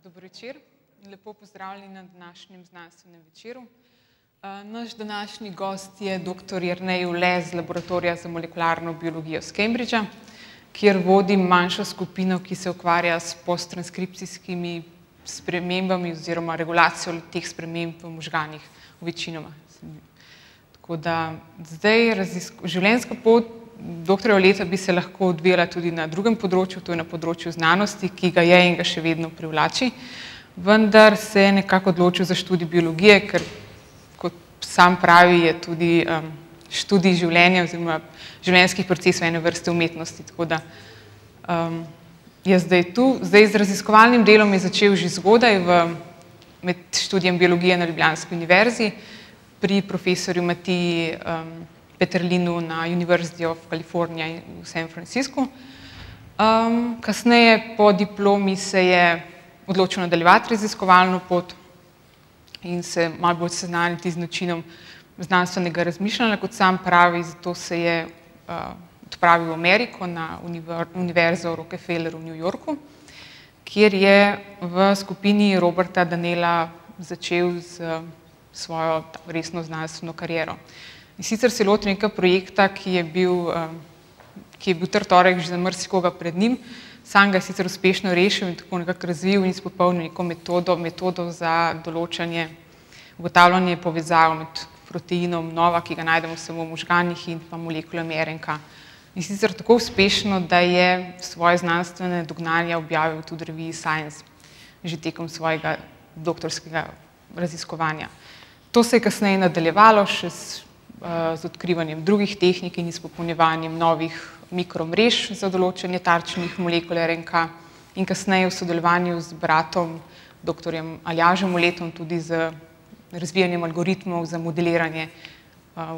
Dober večer in lepo pozdravljeni na današnjem znanstvenem večeru. Naš današnji gost je dr. Jernej Ule z Laboratorija za molekularno biologijo z Cambridgea, kjer vodi manjšo skupino, ki se ukvarja s posttranskripcijskimi spremembami oziroma regulacijo teh sprememb v možganih, večinoma. Tako da zdaj življenjska pot dr. Uleta bi se lahko odvijala tudi na drugem področju, to je na področju znanosti, ki ga je in ga še vedno privlači, vendar se je nekako odločil za študij biologije, ker kot sam pravi, je tudi študij življenja oziroma življenjskih procesov ene vrste umetnosti, tako da je zdaj tu. Zdaj z raziskovalnim delom je začel že zgodaj med študijem biologije na Ljubljanski univerzi pri profesorju Matiji Peterlinu na University of California v San Franciscu. Kasneje po diplomi se je odločil nadaljevati raziskovalno pot in se malo bolj seznaniti z načinom znanstvenega razmišljanja, kot sam pravi, zato se je odpravil v Ameriko na Univerzo Rockefeller v New Yorku, kjer je v skupini Roberta Danela začel s svojo resno znanstveno kariero. In sicer se je lotil nekega projekta, ki je bil trtorek že za marsikoga pred njim, sam ga je sicer uspešno rešil in tako nekako razvil in izpopolnil neko metodo za določanje, ugotavljanje povezav med proteinom nova, ki ga najdemo samo v možganih, in pa molekulami RNK. In sicer tako uspešno, da je svoje znanstvene dognanja objavil tudi v reviji Science, že tekom svojega doktorskega raziskovanja. To se je kasneje nadaljevalo še z odkrivanjem drugih tehnik in izpopolnjevanjem novih mikromrež za določanje tarčnih molekul RNK in kasneje v sodelovanju z bratom, dr. Aljažem Uletom, tudi z razvijanjem algoritmov za modeliranje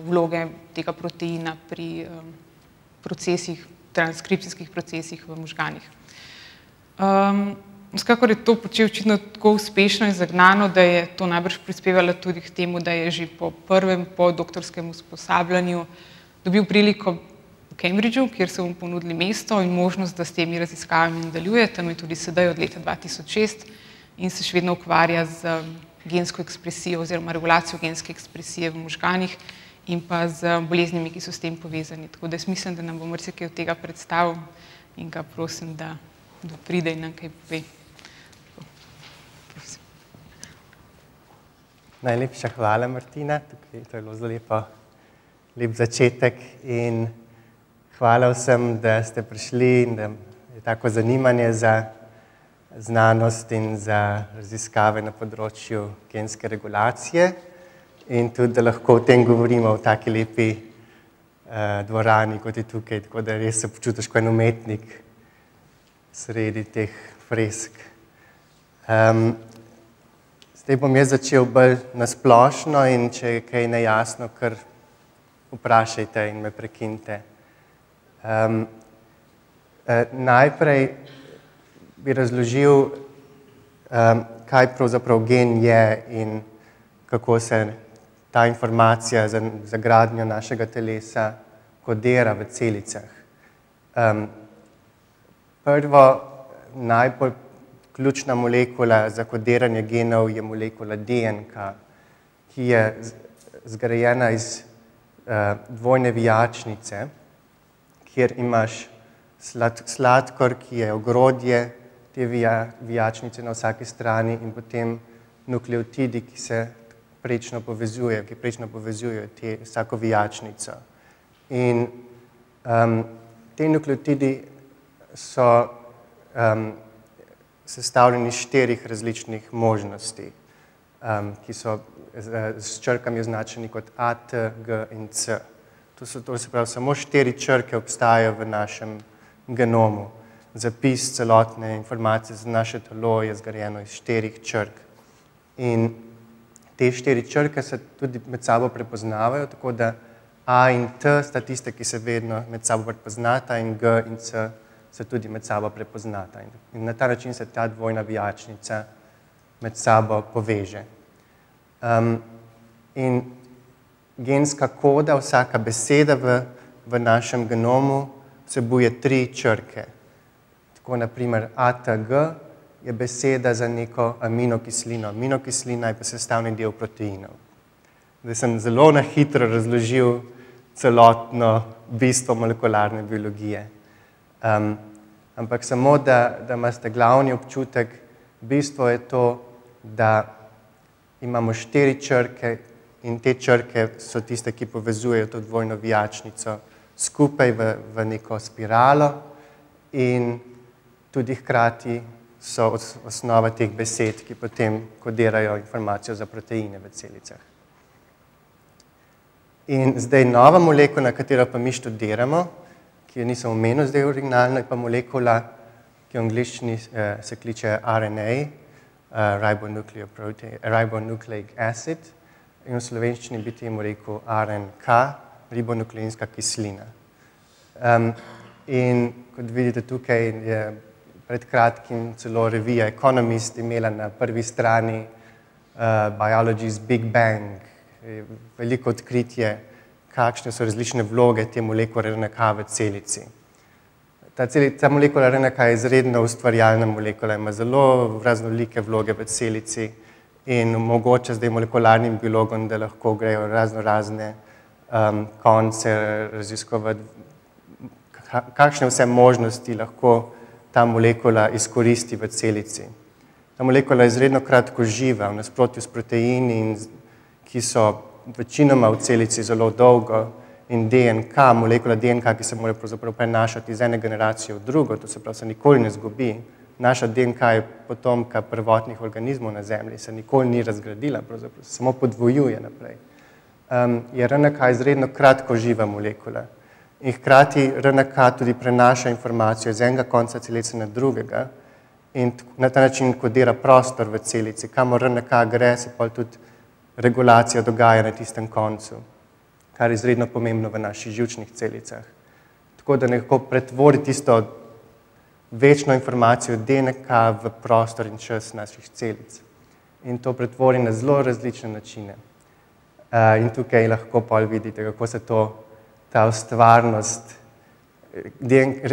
vloge tega proteina pri transkripcijskih procesih v možganih. Vsekakor je to počel očitno tako uspešno in zagnano, da je to najbrž prispevalo tudi k temu, da je že po prvem podoktorskem usposabljanju dobil priliko v Cambridgeu, kjer so mu ponudili mesto in možnost, da s temi raziskavami nadaljuje. Tam je tudi sedaj od leta 2006 in se še vedno ukvarja z gensko ekspresijo oziroma regulacijo genske ekspresije v možganih in pa z boleznimi, ki so s tem povezani. Tako da jaz mislim, da nam bo marsikaj od tega predstavil in ga prosim, da pride in nam kaj pove. Najlepša hvala, Martina. To je bilo zelo lep začetek in hvala vsem, da ste prišli in da je tako zanimanje za znanost in za raziskave na področju genske regulacije in tudi, da lahko o tem govorimo v taki lepi dvorani, kot je tukaj, tako da res se počutiš kot en umetnik sredi teh fresk. Zdaj bom jaz začel bolj nasplošno in če je kaj nejasno, kar vprašajte in me prekinite. Najprej bi razložil, kaj pravzaprav gen je in kako se ta informacija za gradnjo našega telesa kodira v celicah. Prvo, najbolj ključna molekula za kodiranje genov je molekula DNK, ki je zgrajena iz dvojne vijačnice, kjer imaš sladkor, ki je ogrodje te vijačnice na vsaki strani in potem nukleotidi, ki se prečno povezujejo vsako vijačnico. In te nukleotidi so sestavljeni iz 4 različnih možnosti, ki so s črkami označeni kot A, T, G in C. To se pravi, samo 4 črke obstajajo v našem genomu. Zapis celotne informacije za naše telo je zgrajeno iz 4 črk. In te 4 črke se tudi med sabo prepoznavajo, tako da A in T sta tiste, ki se vedno med sabo prepoznata, in G in C se tudi med sabo prepoznata. In na ta način se ta dvojna vijačnica med sabo poveže. In genska koda, vsaka beseda v našem genomu vsebuje 3 črke. Tako naprimer ATG je beseda za neko aminokislino. Aminokislina je pa sestavni del proteinov. Zdaj sem zelo na hitro razložil celotno bistvo molekularne biologije. Ampak samo, da imate glavni občutek, bistvo je to, da imamo 4 črke in te črke so tiste, ki povezujejo to dvojno vijačnico skupaj v neko spiralo in tudi hkrati so osnova teh besed, ki potem kodirajo informacijo za proteine v celicah. In zdaj nova molekula, katero pa mi študiramo, ki jo nisem omenil zdaj originalno, je pa molekula, ki v angleščini se kliče RNA, ribonucleic acid, in v slovenščini bi temu rekel RNK, ribonukleinska kislina. In kot vidite tukaj je pred kratkim celo revija Economist imela na prvi strani Biology's Big Bang, veliko odkritje, kakšne so različne vloge te molekule RNK v celici. Ta molekula RNK je izredno ustvarjalna molekula, ima zelo raznolike vloge v celici in omogoča zdaj molekularnim biologom, da lahko grejo razne konce raziskovati, kakšne vse možnosti lahko ta molekula izkoristi v celici. Ta molekula je izredno kratkoživa, v nasprotju s proteini, ki so večinoma v celici zelo dolgo, in DNK, molekula DNK, ki se mora pravzaprav prenašati iz ene generacije v drugo, to se pravi, se nikoli ne zgubi. Naša DNK je potomka prvotnih organizmov na Zemlji, se nikoli ni razgradila, pravzaprav se samo podvojuje naprej. Je RNK izredno kratkoživa molekula in hkrati RNK tudi prenaša informacijo iz enega konca celice na drugega in na ta način kodira prostor v celici. Kamor RNK gre, se pa tudi regulacija dogaja na tistem koncu, kar je izredno pomembno v naših živčnih celicah. Tako da nekako pretvori tisto večno informacijo DNK v prostor in čas naših celic. In to pretvori na zelo različne načine. In tukaj lahko pol vidite, kako se ta ustvarnost,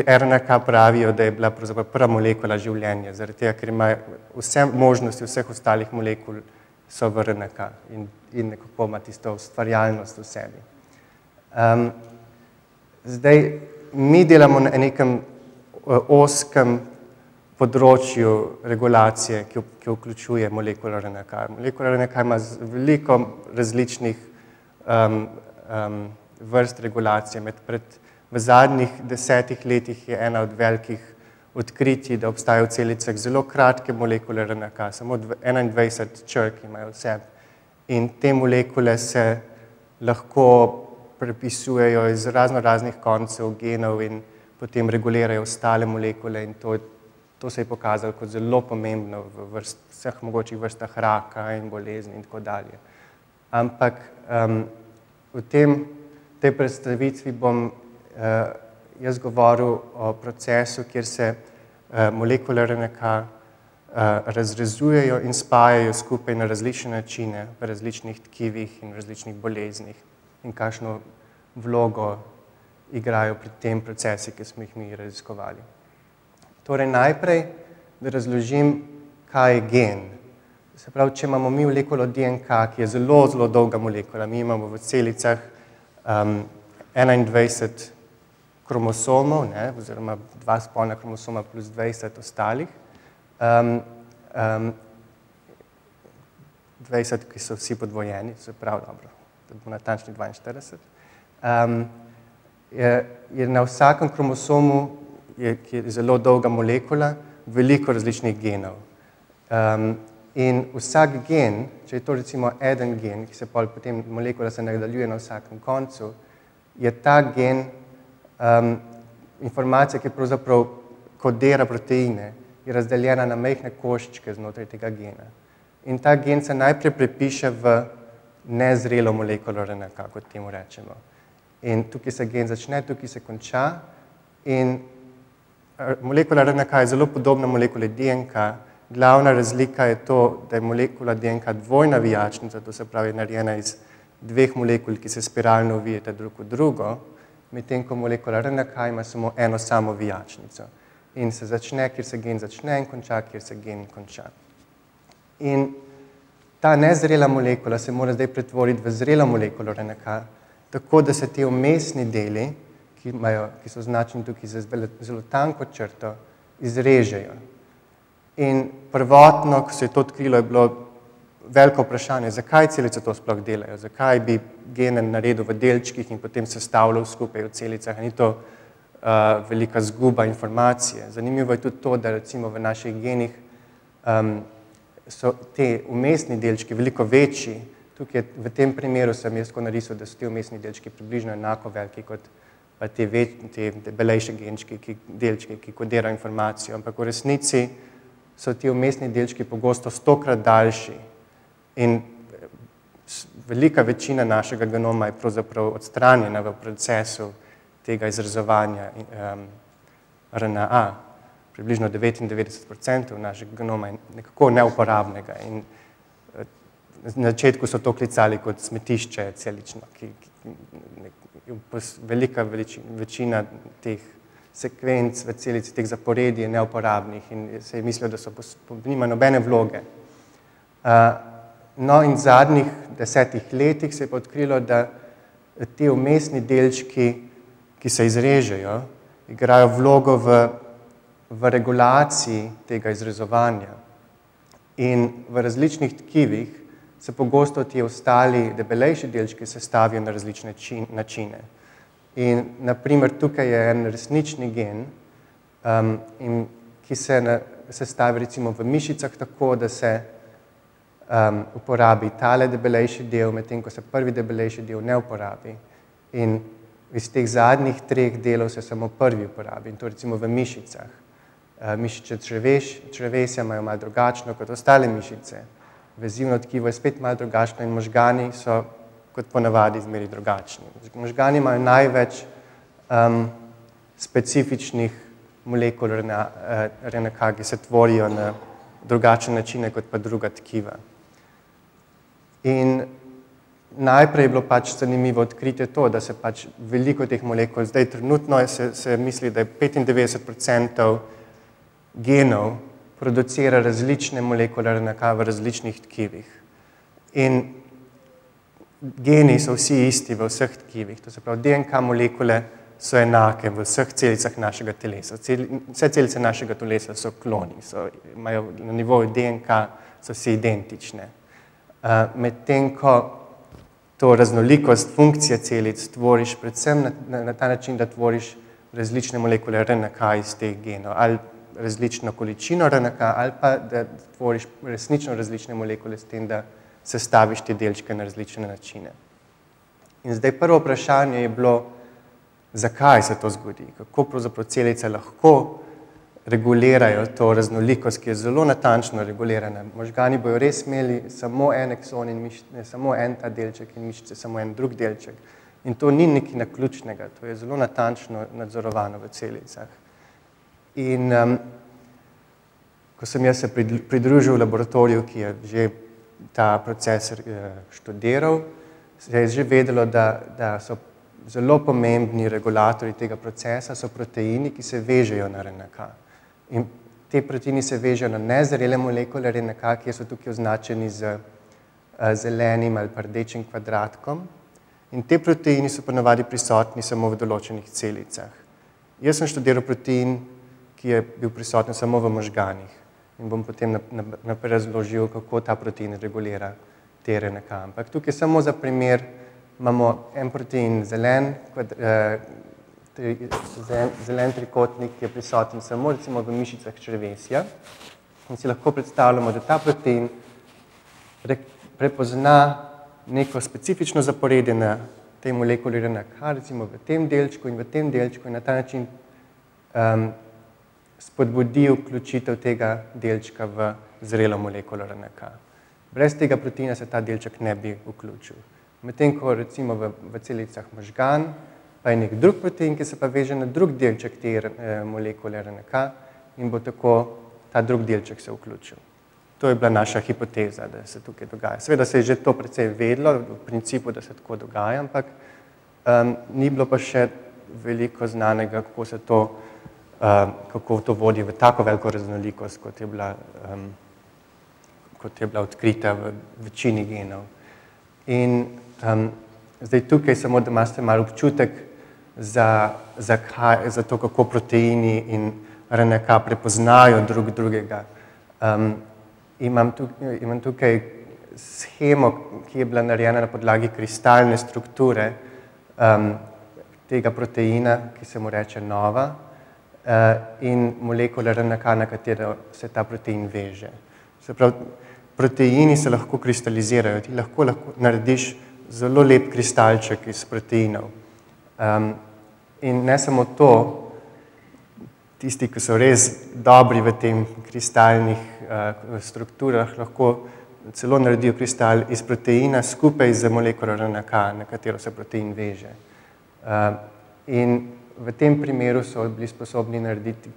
RNK pravijo, da je bila pravzaprav prva molekula življenja, zaradi tega, ker ima vse možnosti vseh ostalih molekul so v RNK in nekako ima tisto ustvarjalnost v sebi. Zdaj, mi delamo na nekem ozkem področju regulacije, ki vključuje molekulo RNK. Molekula RNK ima veliko različnih vrst regulacije. V zadnjih 10 letih je ena od velikih odkritij, da obstajajo v celicah zelo kratke molekule RNK, samo 21 črk imajo v sebi. In te molekule se lahko prepisujejo iz raznih koncev genov in potem regulirajo ostale molekule in to se je pokazalo kot zelo pomembno v vseh mogočih vrstah raka in bolezni in tako dalje. Ampak v tej predstavitvi bom jaz govoril o procesu, kjer se molekule RNK razrezujejo in spajajo skupaj na različne načine v različnih tkivih in različnih boleznih in kakšno vlogo igrajo pri tem procesi, ki smo jih mi raziskovali. Torej najprej, da razložim, kaj je gen. Se pravi, če imamo mi molekulo DNK, ki je zelo dolga molekula, mi imamo v celicah 21 kromosomov, oziroma 2 spolna kromosoma plus 20 ostalih, 20, ki so vsi podvojeni, se pravi, dobro, da bo natančni 42. Je na vsakem kromosomu, ki je zelo dolga molekula, veliko različnih genov. In vsak gen, če je to recimo eden gen, ki se potem molekula se nadaljuje na vsakem koncu, je ta gen informacija, ki pravzaprav kodira proteine, je razdeljena na majhne koščke znotraj tega gena. In ta gen se najprej prepiše v nezrelo molekulo RNK, kot temu rečemo. In tukaj se gen začne, tukaj se konča in molekula RNK je zelo podobna molekuli DNK. Glavna razlika je to, da je molekula DNK dvojna vijačnica, to se pravi narejena iz 2 molekul, ki se spiralno ovijeta drug v drugo, medtem ko molekula RNK ima samo eno samo vijačnico. in se začne, kjer se gen začne in konča, kjer se gen konča. In ta nezrela molekula se mora zdaj pretvoriti v zrelo molekulo RNK, tako da se ti vmesni deli, ki so označeni tukaj za zelo tanko črto, izrežejo. In prvotno, ko se je to odkrilo, je bilo veliko vprašanje, zakaj celice to sploh delajo, zakaj bi gene naredil v delčkih in potem sestavljal skupaj v celicah. Ni to velika zguba informacije. Zanimivo je tudi to, da recimo v naših genih so te vmesni delčki veliko večji. Tukaj v tem primeru sem jaz tako narisal, da so ti vmesni delčki približno enako veliki kot pa te debelejše delčki, ki kodirajo informacijo. Ampak v resnici so ti vmesni delčki pogosto 100-krat daljši in velika večina našega genoma je pravzaprav odstranjena v procesu tega izrezovanja RNA. Približno 99% našega genoma je nekako neuporabnega in na začetku so to klicali kot smetišče celično, velika večina teh sekvenc v celici, teh zaporedij je neuporabnih in se je mislilo, da nima nobene vloge. No in v zadnjih 10 letih se je pa odkrilo, da ti vmesni delčki, ki se izrežejo, igrajo vlogo v regulaciji tega izrezovanja. In v različnih tkivih se pogosto ti ostali debelejši delčki sestavijo na različne načine. In naprimer tukaj je en resnični gen, ki se sestavi recimo v mišicah tako, da se uporabi tale debelejši del, medtem ko se prvi debelejši del ne uporabi. In iz teh zadnjih 3 delov se samo prvi uporabi, in to recimo v mišicah. Mišice črevesja imajo malo drugačno kot ostale mišice. Vezivno tkivo je spet malo drugačno in možgani so kot ponavadi zmeri drugačni. Možgani imajo največ specifičnih molekul RNK, ki se tvorijo na drugačne načine kot pa druga tkiva. In najprej je bilo pač zanimivo odkritje to, da se pač veliko teh molekul, zdaj trenutno se misli, da je 95% genov producira različne molekule RNK v različnih tkivih. In geni so vsi isti v vseh tkivih, to se pravi, DNK molekule so enake v vseh celicah našega telesa. Vse celice našega telesa so kloni, imajo na nivoju DNK, so vsi identične. Medtem ko to raznolikost funkcije celic tvoriš predvsem na ta način, da tvoriš različne molekule RNK iz teh genov, ali različno količino RNK, ali pa da tvoriš resnično različne molekule s tem, da sestaviš te delčke na različne načine. In zdaj prvo vprašanje je bilo, zakaj se to zgodi, kako pravzaprav celice lahko regulirajo to raznolikost, ki je zelo natančno regulirana. Možgani bojo res imeli samo en ekson in mišice, samo en ta delček in mišice, samo en drug delček. In to ni nekaj naključnega, to je zelo natančno nadzorovano v celicah. In ko sem jaz se pridružil v laboratoriju, ki je že ta proces študiral, se je že vedelo, da so zelo pomembni regulatorji tega procesa, so proteini, ki se vežejo na RNK. In te proteini se vežejo na nezrele molekule RNK, ki so tukaj označeni z zelenim ali pa rdečim kvadratkom. In te proteini so ponavadi prisotni samo v določenih celicah. Jaz sem študiral protein, ki je bil prisoten samo v možganih. In bom potem naprej razložil, kako ta protein regulira te RNK. Ampak tukaj samo za primer imamo en protein zelen trikotnik, ki je prisoten samo recimo v mišicah črevesja. In si lahko predstavljamo, da ta protein prepozna neko specifično zaporedje na tej molekuli RNK, recimo v tem delčku in v tem delčku, in na ta način spodbudi vključitev tega delčka v zrelo molekulo RNK. Brez tega proteina se ta delček ne bi vključil. Medtem ko recimo v celicah možgan pa je nek drug protein, ki se pa veže na drug delček te molekule RNK in bo tako ta drug delček se vključil. To je bila naša hipoteza, da se tukaj dogaja. Seveda se je že to precej vedelo, v principu, da se tako dogaja, ampak ni bilo pa še veliko znanega, kako se to kako to vodi v tako veliko raznolikost, kot je bila odkrita v večini genov. In zdaj tukaj samo, da imate malo občutek za to, kako proteini in RNK prepoznajo drug drugega. Imam tukaj shemo, ki je bila narejena na podlagi kristalne strukture tega proteina, ki se mu reče nova, in molekule RNK, na katero se ta protein veže. Se pravi, proteini se lahko kristalizirajo, ti lahko narediš zelo lep kristalček iz proteinov. In ne samo to, tisti, ki so res dobri v tem kristalnih strukturah, lahko celo naredijo kristal iz proteina skupaj z molekulo RNK, na katero se protein veže. In v tem primeru so bili sposobni narediti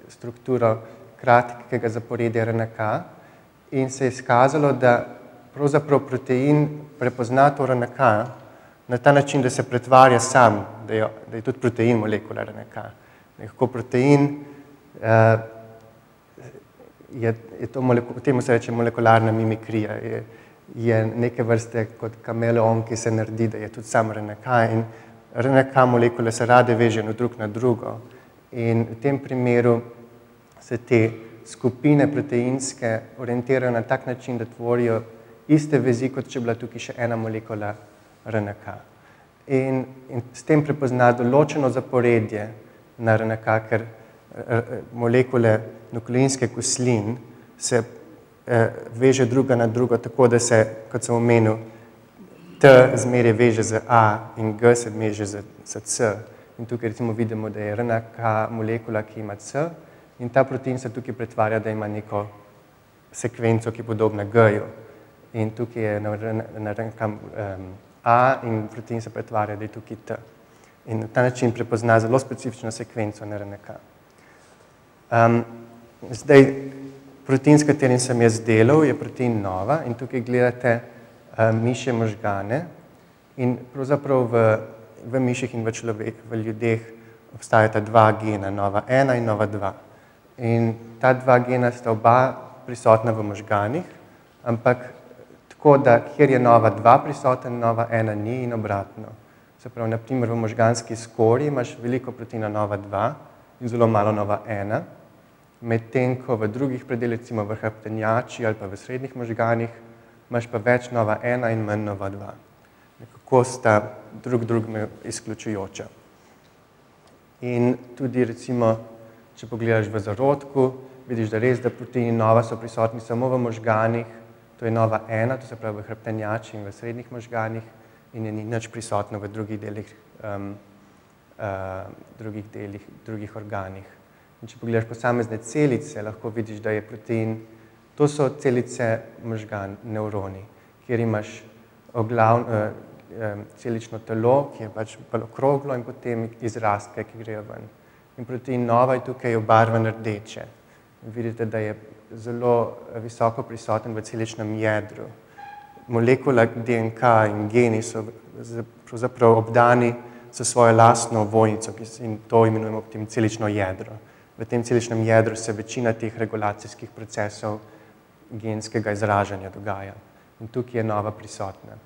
strukturo kratkega zaporedja RNK in se je izkazalo, da pravzaprav protein prepozna to RNK na ta način, da se pretvarja sam, da je tudi protein molekula RNK. Lahko protein temu se reče molekularna mimikrija, je neke vrste kot kameleon, ki se naredi, da je tudi sam RNK in RNK molekule se rade vežejo drug na drugo. In v tem primeru se te skupine proteinske orientirajo na tak način, da tvorijo iste vezi, kot če bila tukaj še ena molekula RNK. In s tem prepozna določeno zaporedje na RNK, ker molekule nukleinske kislin se veže druga na drugo, tako da se, kot sem omenil, T zmeraj veže z A in G se veže z C. In tukaj recimo vidimo, da je RNK molekula, ki ima C, in ta protein se tukaj pretvarja, da ima neko sekvenco, ki je podobna G-ju. In tukaj je na RNK A in protein se pretvarja, da je tukaj T. In na ta način prepozna zelo specifično sekvenco na RNK. Zdaj, protein, s katerim sem jaz delal, je protein nova in tukaj gledate mišje možgane in pravzaprav v miših in v ljudeh obstajata dva gena, nova 1 in nova 2. In ta dva gena sta oba prisotna v možganih, ampak tako, da kjer je nova 2 prisoten, nova 1 ni in obratno. Se pravi, na primer v možganski skorji imaš veliko proteina nova 2 in zelo malo nova 1, medtem ko v drugih predelih, recimo v hrbtenjači ali pa v srednjih možganih, imaš pa več nova 1 in manj nova 2. Nekako sta drugega izključujoča. In tudi recimo, če pogledaš v zarodku, vidiš, da res, da proteini nova so prisotni samo v možganih, to je nova 1, to se pravi v hrbtenjači in v srednjih možganih, in je ni nič prisotno v drugih organih. In če pogledaš posamezne celice, lahko vidiš, da je protein, to so celice možgan, nevroni, kjer imaš celično telo, ki je pač okroglo in potem izrastke, ki grejo ven. In protein nova je tukaj obarvan rdeče. Vidite, da je zelo visoko prisoten v celičnem jedru. Molekula DNK in geni so pravzaprav obdani s svojo lastno ovojnico in to imenujemo potem celično jedro. V tem celičnem jedru se večina teh regulacijskih procesov genskega izražanja dogaja. In tukaj je nova prisotna.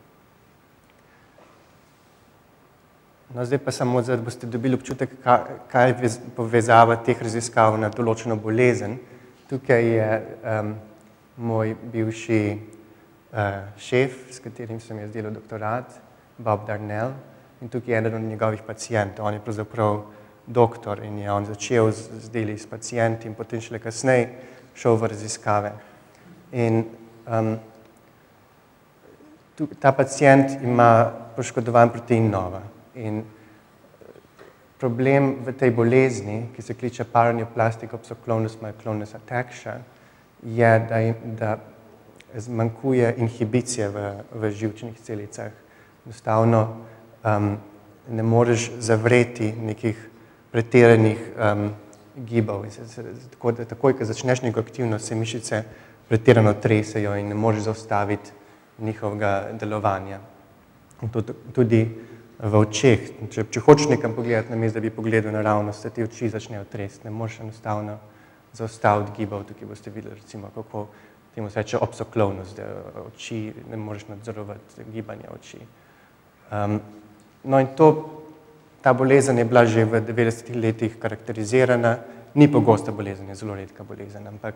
No, zdaj pa samo, da boste dobili občutek, kaj je povezava teh raziskav na določeno bolezen. Tukaj je moj bivši šef, s katerim sem jaz delal doktorat, Bob Darnell, in tukaj je eden od njegovih pacientov. On je pravzaprav doktor in je on začel z deli s pacienti in potem šele kasneje šel v raziskave. In ta pacient ima poškodovan protein nova. In problem v tej bolezni, ki se kliče paraneoplastic opsoclonus myoclonus ataxia, je, da zmanjkuje inhibicije v živčnih celicah. Enostavno ne moreš zavreti nekih pretiranih gibov. Tako da takoj, ko začneš neko aktivnost, se mišice pretirano tresejo in ne moreš zaustaviti njihovega delovanja. Tudi v očeh. Če hočeš nekam pogledati, namesto da bi pogledal naravnost, se ti oči začnejo tresti, ne moreš enostavno zaustaviti gibov. Tukaj boste videli, recimo, kako temu se reče obsoklovnost, da oči ne moreš nadzorovati gibanja oči. No in ta bolezen je bila že v 90 letih karakterizirana, ni pogosta bolezen, je zelo redka bolezen, ampak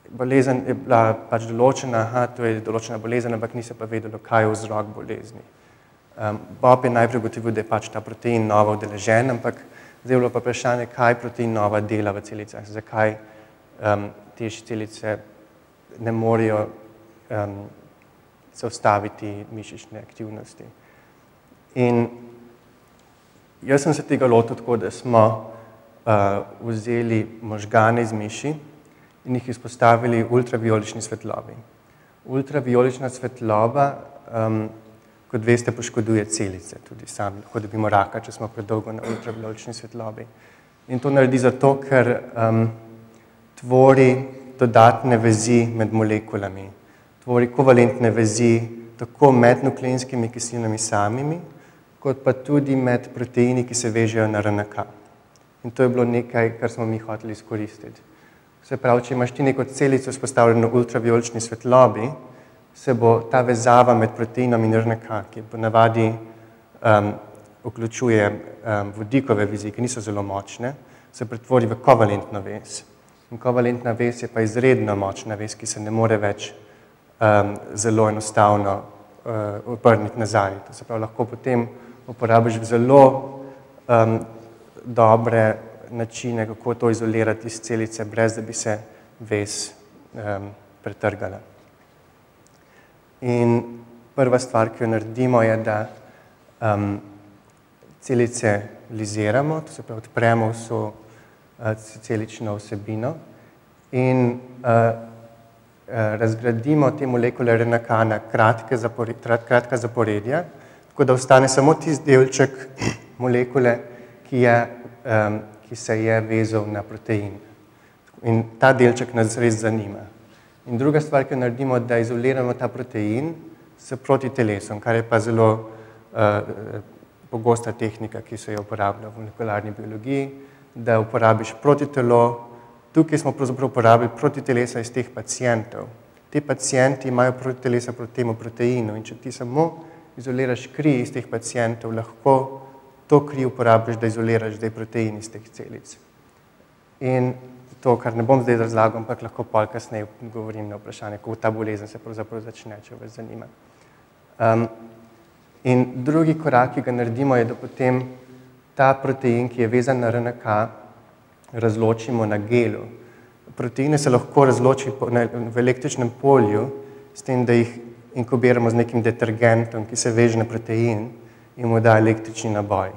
bolezen je bila pač določena, to je določena bolezen, ampak ni se pa vedelo, kaj je vzrok bolezni. Bob je najprej ugotovil, da je pač ta protein novo udeležen, ampak zdaj je bilo pa vprašanje, kaj protein nova dela v celicah, zakaj te celice ne morejo zaustaviti mišične aktivnosti. In jaz sem se tega lotil tako, da smo vzeli možgane iz miši in jih izpostavili ultravijolični svetlobi. Ultravijolična svetloba, kot veste, poškoduje celice, tudi sami lahko dobimo raka, če smo predolgo na ultravijolični svetlobi. In to naredi zato, ker tvori dodatne vezi med molekulami, tvori kovalentne vezi tako med nukleinskimi kislinami samimi, kot pa tudi med proteini, ki se vežejo na RNK. In to je bilo nekaj, kar smo mi hoteli izkoristiti. Se pravi, če imaš ti neko celico vzpostavljeno v ultravijolični svetlobi, se bo ta vezava med proteinom in RNK, ki ponavadi vključuje vodikove vezi, ki niso zelo močne, se pretvori v kovalentno vez. In kovalentna vez je pa izredno močna vez, ki se ne more več zelo enostavno obrniti nazaj. To se pravi, lahko potem uporabiš zelo dobre načine, kako to izolirati iz celice, brez da bi se vez pretrgala. In prva stvar, ki jo naredimo, je, da celice liziramo, to se pravi, odpremo vso celično vsebino in razgradimo te molekule RNK na kratka zaporedja, tako da ostane samo tisti delček molekule, ki se je vezal na protein. In ta delček nas res zanima. In druga stvar, ki jo naredimo, da izoliramo ta protein s protitelesom, kar je pa zelo pogosta tehnika, ki se jo uporablja v molekularni biologiji, da uporabiš protitelo. Tukaj smo pravzaprav uporabili protitelesa iz teh pacientov. Ti pacienti imajo protitelesa proti temu proteinu in če ti samo izoliraš kri iz teh pacientov, lahko to kri uporabiš, da izoliraš zdaj protein iz teh celic. In to, kar ne bom zdaj razlagal, ampak lahko pol kasneje govorim na vprašanje, kako ta bolezen se pravzaprav začne, če vas zanima. In drugi korak, ki ga naredimo, je, da potem ta protein, ki je vezan na RNK, razločimo na gelu. Proteine se lahko razloči v električnem polju, s tem, da jih inkubiramo z nekim detergentom, ki se veže na protein in mu da električni naboj.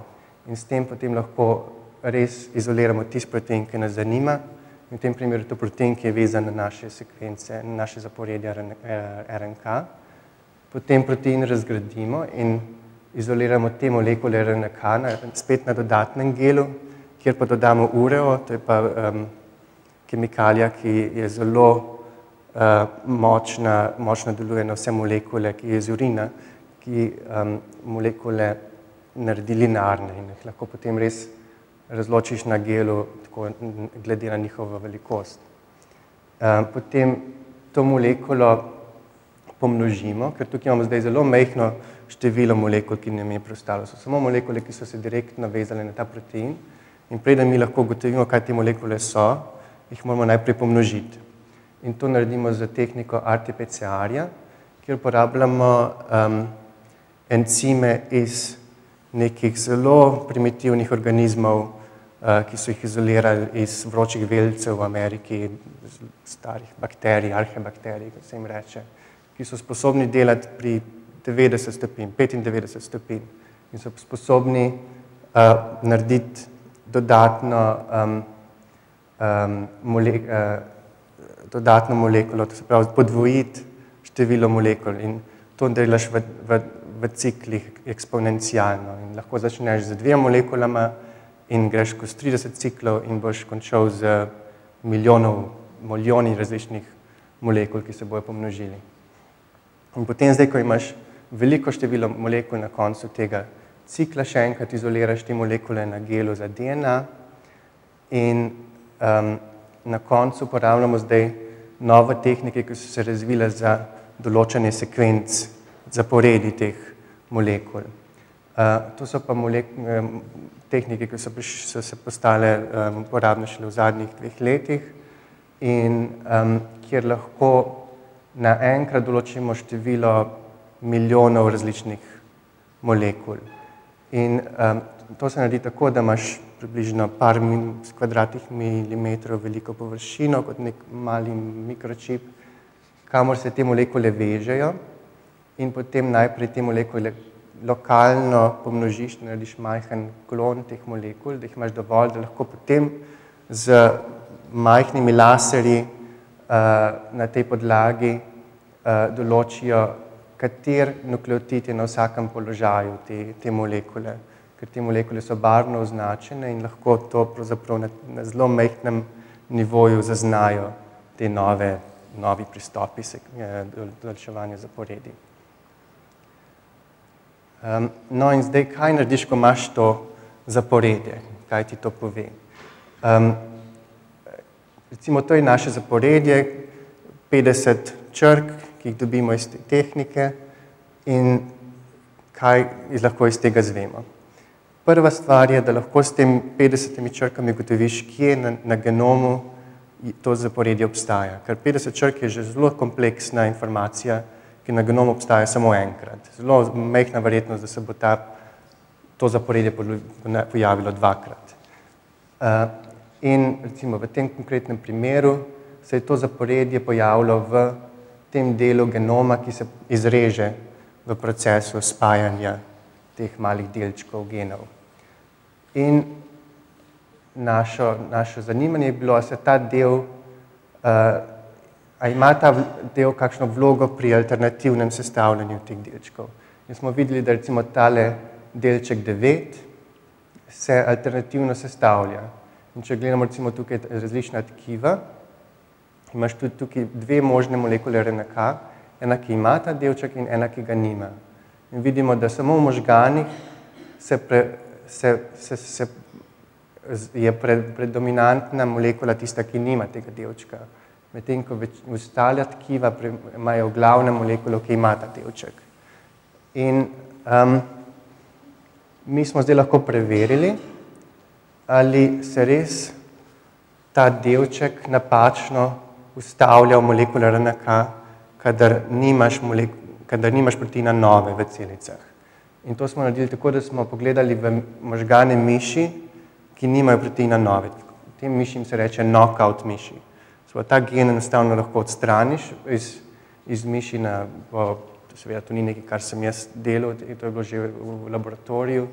In s tem potem lahko res izoliramo tisti protein, ki nas zanima. In v tem primeru je to protein, ki je vezan na naše sekvence, na naše zaporedja RNK. Potem protein razgradimo in izoliramo te molekule RNK spet na dodatnem gelu, kjer pa dodamo ureo, to je pa kemikalija, ki je zelo močno deluje na vse molekule, ki je iz urina, ki molekule naredi linearne in jih lahko potem res razločiš na gelu, tako glede na njihovo velikost. Potem to molekulo pomnožimo, ker tukaj imamo zdaj zelo majhno število molekul, ki nam je preostalo. So samo molekule, ki so se direktno vezale na ta protein. In preden mi lahko ugotovimo, kaj te molekule so, jih moramo najprej pomnožiti. In to naredimo z tehniko RT-PCR-ja, kjer uporabljamo encime iz nekih zelo primitivnih organizmov, ki so jih izolirali iz vročih velcev v Ameriki, starih bakterij, arhebakterij, kot se jim reče, ki so sposobni delati pri 90 stopinj, 95 stopinj in so sposobni narediti dodatno molekulo, to se pravi podvojiti število molekul in to delaš v ciklih eksponencialno in lahko začneš z 2 molekulama in greš skozi 30 ciklov in boš končal z milijoni različnih molekul, ki se bojo pomnožili. In potem zdaj, ko imaš veliko število molekul na koncu tega cikla, še enkrat izoliraš te molekule na gelu za DNA in na koncu uporabljamo zdaj nove tehnike, ki so se razvile za določanje sekvenc zaporedi teh molekul. To so pa tehnike, ki so se postale uporabne šele v zadnjih 2 letih in kjer lahko naenkrat določimo število milijonov različnih molekul. In to se naredi tako, da imaš približno par kvadratnih milimetrov veliko površino kot nek mali mikročip, kamor se te molekule vežejo in potem najprej te molekule lokalno pomnožiš, narediš majhen klon teh molekul, da jih imaš dovolj, da lahko potem z majhnimi laserji na tej podlagi določijo, kater nukleotid je na vsakem položaju te molekule, ker te molekule so barvno označene in lahko to pravzaprav na zelo majhnem nivoju zaznajo te novi pristopi določevanja zaporedi. No in zdaj, kaj narediš, ko imaš to zaporedje? Kaj ti to pove? Recimo, to je naše zaporedje, 50 črk, ki jih dobimo iz te tehnike in kaj lahko iz tega zvemo. Prva stvar je, da lahko s tem 50 črkami ugotoviš, kje na genomu to zaporedje obstaja. Ker 50 črk je že zelo kompleksna informacija, ki na genomu obstaja samo enkrat. Zelo majhna verjetnost, da se bo to zaporedje pojavilo 2-krat. In recimo v tem konkretnem primeru se je to zaporedje pojavilo v tem delu genoma, ki se izreže v procesu spajanja teh malih delčkov genov. In naše zanimanje je bilo, a se ta del a ima ta del kakšno vlogo pri alternativnem sestavljanju teh delčkov. In smo videli, da recimo tale delček 9 se alternativno sestavlja. In če gledamo recimo tukaj različna tkiva, imaš tudi tukaj 2 možne molekule RNK, ena, ki ima ta delček in ena, ki ga nima. In vidimo, da samo v možganih je predominantna molekula tista, ki nima tega delčka. Medtem ko ostala tkiva imajo glavne molekulo, ki ima ta delček. In mi smo zdaj lahko preverili, ali se res ta delček napačno ustavlja v molekule RNK, kadar nimaš proteina nove v celicah. In to smo naredili tako, da smo pogledali v možgane miši, ki nimajo proteina nove. Tem mišim se reče knockout miši. Ta gen enostavno lahko odstraniš iz miši, seveda to ni nekaj, kar sem jaz delal, to je bilo že v laboratoriju,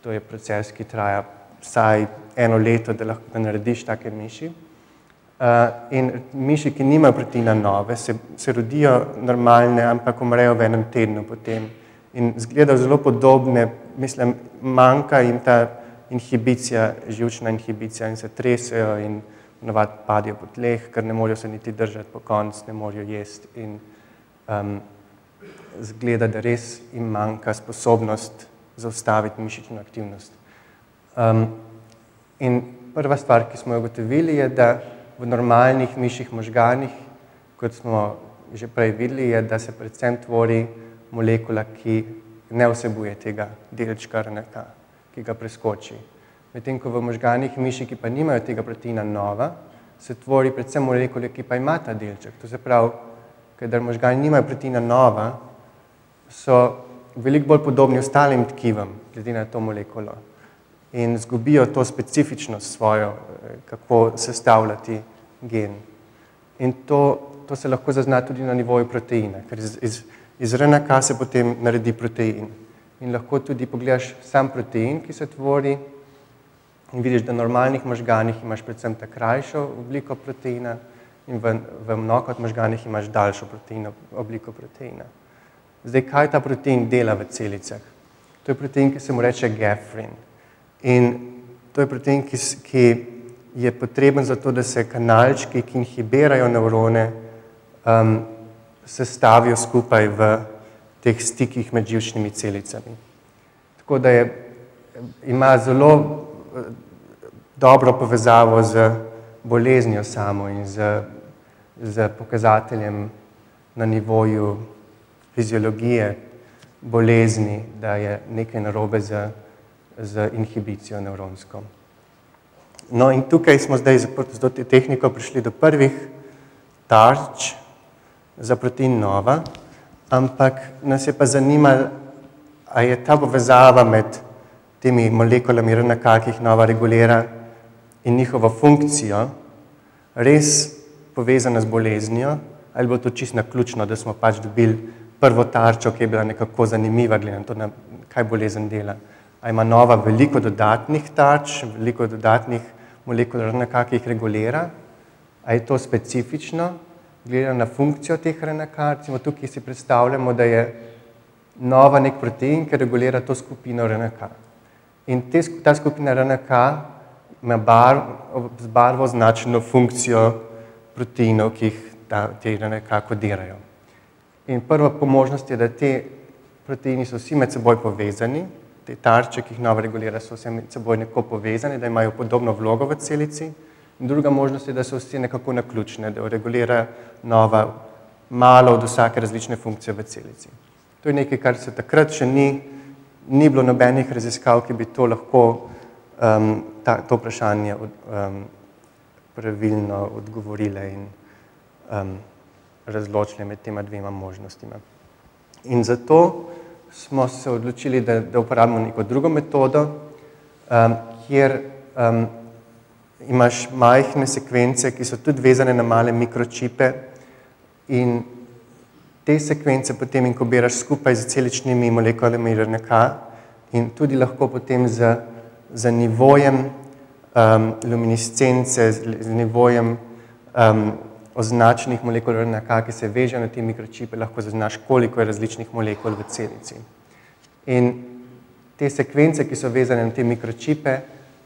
to je proces, ki traja vsaj 1 leto, da lahko narediš take miši. In miši, ki nimajo proteina nove, se rodijo normalne, ampak umrejo v 1 tednu potem. In izgledajo zelo podobne, mislim, manjka jim ta inhibicija, živčna inhibicija in se tresejo in navad padijo po tleh, ker ne morajo se niti držati po koncu, ne morajo jesti in izgleda, da res jim manjka sposobnost zaustaviti mišično aktivnost. In prva stvar, ki smo jo ugotovili, je, da v normalnih mišjih možganih, kot smo že prej videli, je, da se predvsem tvori molekula, ki ne vsebuje tega delčka RNK, ki ga preskoči. Medtem ko v možganih miši, ki pa nimajo tega proteina nova, se tvori predvsem molekule, ki pa ima ta delček. To se pravi, kadar možgani nimajo proteina nova, so veliko bolj podobni ostalim tkivam, glede na to molekulo. In izgubijo to specifičnost svojo, kako sestavljati gen. In to se lahko zazna tudi na nivoju proteina, ker iz RNK se potem naredi protein. In lahko tudi pogledaš sam protein, ki se tvori, in vidiš, da v normalnih možganih imaš predvsem ta krajšo obliko proteina in v knockout možganih imaš daljšo obliko proteina. Zdaj, kaj ta protein dela v celicah? To je protein, ki se mu reče gefrin. In to je protein, ki je potreben za to, da se kanalčki, ki inhibirajo nevrone, sestavijo skupaj v teh stikih med živčnimi celicami. Tako da ima zelo dobro povezavo z boleznijo samo in z pokazateljem na nivoju fiziologije bolezni, da je nekaj narobe z inhibicijo nevronsko. No in tukaj smo zdaj z to tehniko prišli do prvih tarč za protein nova, ampak nas je pa zanimalo, a je ta povezava med temi molekulami RNK, ki jih nova regulira, in njihovo funkcijo res povezana z boleznijo, ali bo to čisto naključno, da smo pač dobili prvo tarčo, ki je bila nekako zanimiva, glede na to, kaj bolezen dela. A ima nova veliko dodatnih tarč, veliko dodatnih molekul RNK, ki jih regulira, a je to specifično, glede na funkcijo teh RNK. Recimo tukaj si predstavljamo, da je nova nek protein, ki regulira to skupino RNK. In ta skupina RNK ima z barvo označeno funkcijo proteinov, ki jih te RNK kodirajo. In prva možnost je, da te proteini so vsi med seboj povezani, te tarče, ki jih nova regulira, so vsi med seboj nekako povezani, da imajo podobno vlogo v celici. In druga možnost je, da so vsi nekako naključne, da regulira nova malo od vsake različne funkcije v celici. To je nekaj, kar se takrat še ni bilo nobenih raziskav, ki bi to lahko to vprašanje pravilno odgovorile in razločile med tema dvema možnostima. In zato smo se odločili, da uporabimo neko drugo metodo, kjer imaš majhne sekvence, ki so tudi vezane na male mikročipe in te sekvence potem inkubiraš skupaj z celičnimi molekulami RNK in tudi lahko potem z nivojem luminiscence, z nivojem označenih molekul RNK, ki se vežejo na te mikročipe, lahko zaznaš, koliko je različnih molekul v celici. In te sekvence, ki so vezane na te mikročipe,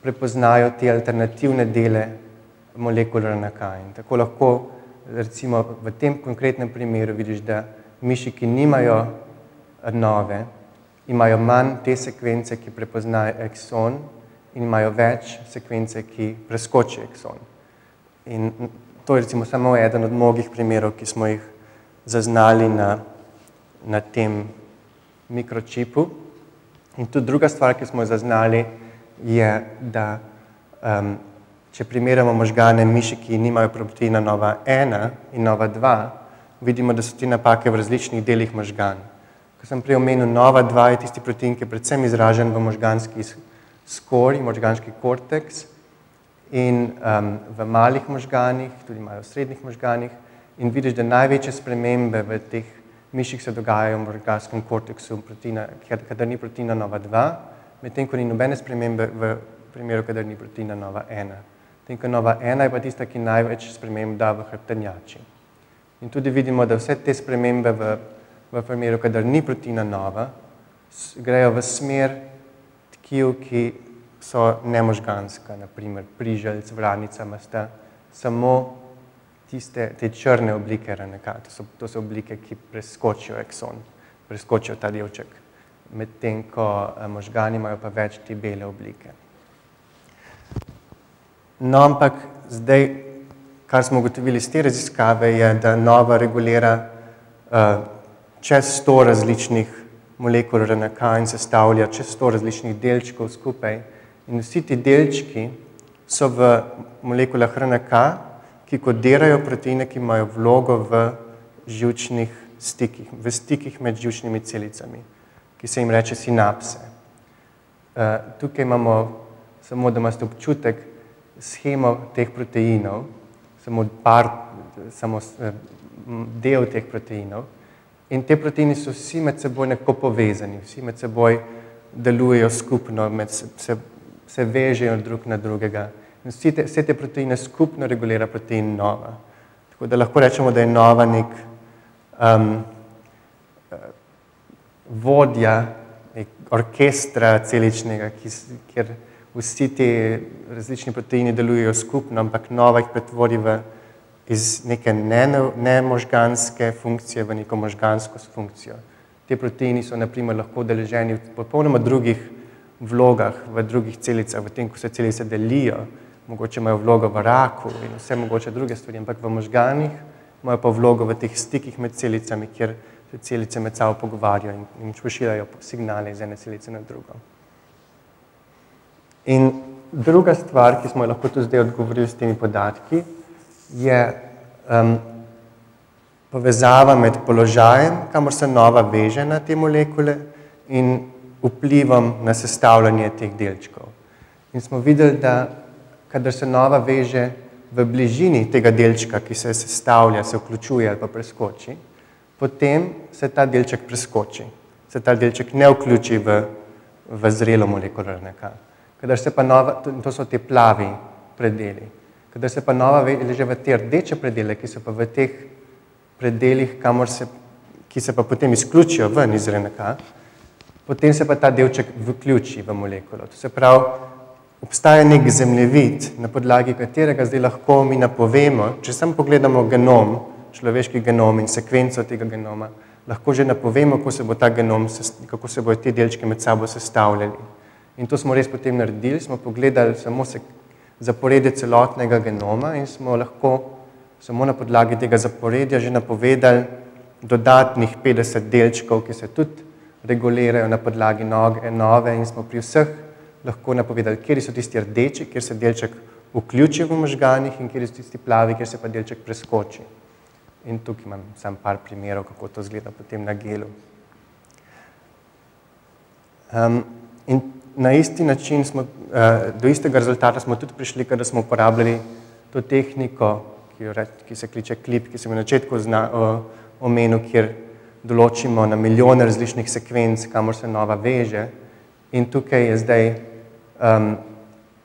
prepoznajo te alternativne dele molekul RNK. In tako lahko, recimo v tem konkretnem primeru vidiš, da miši, ki nimajo nove, imajo manj te sekvence, ki prepoznajo ekson in imajo več sekvence, ki preskočijo ekson. In to je recimo samo eden od mnogih primerov, ki smo jih zaznali na tem mikročipu. In tudi druga stvar, ki smo jo zaznali, je, da če primerjamo možgane miši, ki nimajo proteina nova 1 in nova 2, vidimo, da so te napake v različnih delih možgan. Ko sem prej omenil, nova 2 je tisti protein, ki je predvsem izražen v možganski skori, možganski korteks, in v malih možganih, tudi malo v srednjih možganih, in vidiš, da največje spremembe v teh miših se dogajajo v možganskem korteksu, kadar ni proteina nova 2, medtem ko ni nobene spremembe v primeru, kadar ni proteina nova 1. Medtem ko nova 1 je pa tista, ki največ sprememb da v hrbtenjači. In tudi vidimo, da vse te spremembe v primeru, kadar ni proteina nova, grejo v smer tkiv, ki so nemožganska, naprimer priželjc, vranica, masta, samo te črne oblike RNK. To so oblike, ki preskočijo ekson, preskočijo ta delček, medtem ko možgani imajo pa več te bele oblike. No, ampak zdaj, kar smo ugotovili iz te raziskave, je, da nova regulira čez 100 različnih molekul RNK in sestavlja čez 100 različnih delčkov skupaj. In vsi ti delčki so v molekulah RNK, ki kodirajo proteine, ki imajo vlogo v živčnih stikih, v stikih med živčnimi celicami, ki se jim reče sinapse. Tukaj imamo, samo da imate občutek, shemo teh proteinov, samo del teh proteinov. In te proteini so vsi med seboj nekako povezani, vsi med seboj delujejo skupno, se vežejo drug na drugega. In vse te proteine skupno regulira protein nova. Tako da lahko rečemo, da je nova nek vodja orkestra celičnega, kjer vsi ti različni proteini delujejo skupno, ampak nova jih pretvori iz neke nemožganske funkcije v neko možgansko funkcijo. Te proteini so naprimer lahko udeleženi v popolnoma drugih vlogah, v drugih celicah, v tem, ko se celice delijo, mogoče imajo vlogo v raku in vse mogoče druge stvari, ampak v možganih imajo pa vlogo v teh stikih med celicami, kjer se celice med sabo pogovarjajo in pošiljajo signale iz ene celice na drugo. In druga stvar, ki smo jo lahko tudi zdaj odgovorili s temi podatki, je povezava med položajem, kamor se nova veže na te molekule in vplivom na sestavljanje teh delčkov. In smo videli, da kadar se nova veže v bližini tega delčka, ki se sestavlja, se vključuje ali pa preskoči, potem se ta delček preskoči, se ta delček ne vključi v zrelo molekulo RNK. Kadar se pa nova, to so te plavi predeli, kadar se pa nova veže v te rdeče predele, ki so pa v teh predelih, ki se pa potem izključijo ven iz RNK, potem se pa ta delček vključi v molekulo. To se pravi, obstaja nek zemljevid, na podlagi katerega zdaj lahko mi napovemo, če samo pogledamo genom, človeški genom in sekvenco tega genoma, lahko že napovemo, kako se bo ta genom, kako se bodo te delčke med sabo sestavljali. In to smo res potem naredili, smo pogledali samo zaporedje celotnega genoma in smo lahko samo na podlagi tega zaporedja že napovedali dodatnih 50 delčkov, ki se tudi regulirajo na podlagi nove in smo pri vseh lahko napovedali, kjer so tisti rdeči, kjer se delček vključi v možganih in kjer so tisti plavi, kjer se pa delček preskoči. In tukaj imam samo par primerov, kako to izgleda potem na gelu. In na isti način do istega rezultata smo tudi prišli, kada smo uporabljali to tehniko, ki se kliče klip, ki sem v načetku omenil, kjer določimo na milijone različnih sekvenc, kamor se nova veže. In tukaj je zdaj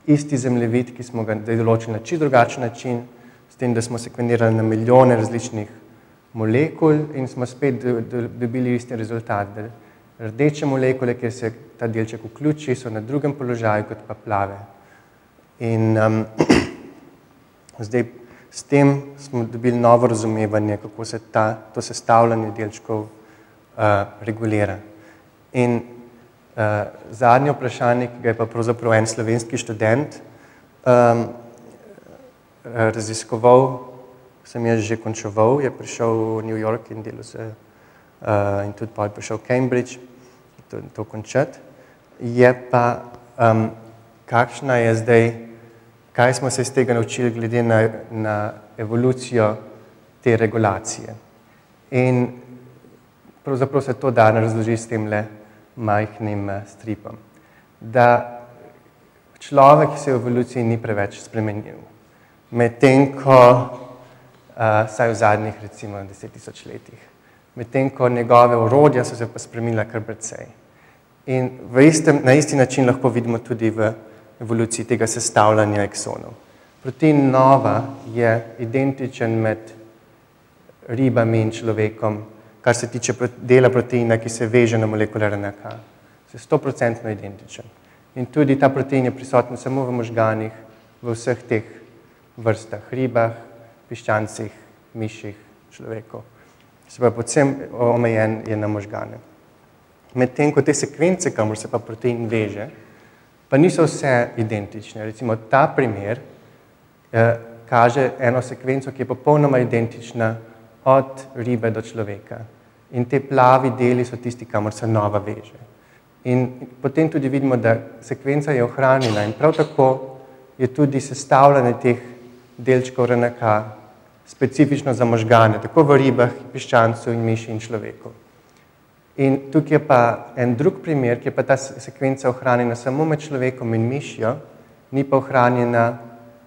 isti zemljevid, ki smo ga določili na čisto drugačen način, s tem, da smo sekvenirali na milijone različnih molekul in smo spet dobili isti rezultat. Rdeče molekule, kjer se ta delček vključi, so na drugem položaju kot pa plave. In zdaj s tem smo dobili novo razumevanje, kako se to sestavljanje delčkov regulira. In zadnje vprašanje, ki ga je pa pravzaprav en slovenski študent raziskoval, sem jaz že končeval, je prišel v New York in delal se in tudi pa je prišel v Cambridge to končati, je pa kakšna je zdaj, kaj smo se iz tega naučili glede na evolucijo te regulacije. In pravzaprav se to da razloži s temle majhnim stripom. Da človek se v evoluciji ni preveč spremenil. Medtem ko, saj v zadnjih recimo 10.000 letih, medtem ko njegove orodja so se pa spremenila kar precej. In na isti način lahko vidimo tudi v evoluciji tega sestavljanja eksonov. Protein nova je identičen med ribami in človekom, kar se tiče dela proteina, ki se veže na molekule RNK. Se 100% identičen. In tudi ta protein je prisoten samo v možganih, v vseh teh vrstah, ribah, piščancih, miših, človekov. Se pa povsem omejen je na možgane. Medtem ko te sekvence, kamor se pa protein veže, pa niso vse identične. Recimo ta primer kaže eno sekvenco, ki je popolnoma identična od ribe do človeka. In te plavi deli so tisti, kamor se nova veže. In potem tudi vidimo, da sekvenca je ohranjena in prav tako je tudi sestavljanje teh delčkov RNK specifično za možgane, tako v ribah, piščancu in miši in človeku. In tukaj je pa en drug primer, ki je pa ta sekvenca ohranjena samo med človekom in mišjo, ni pa ohranjena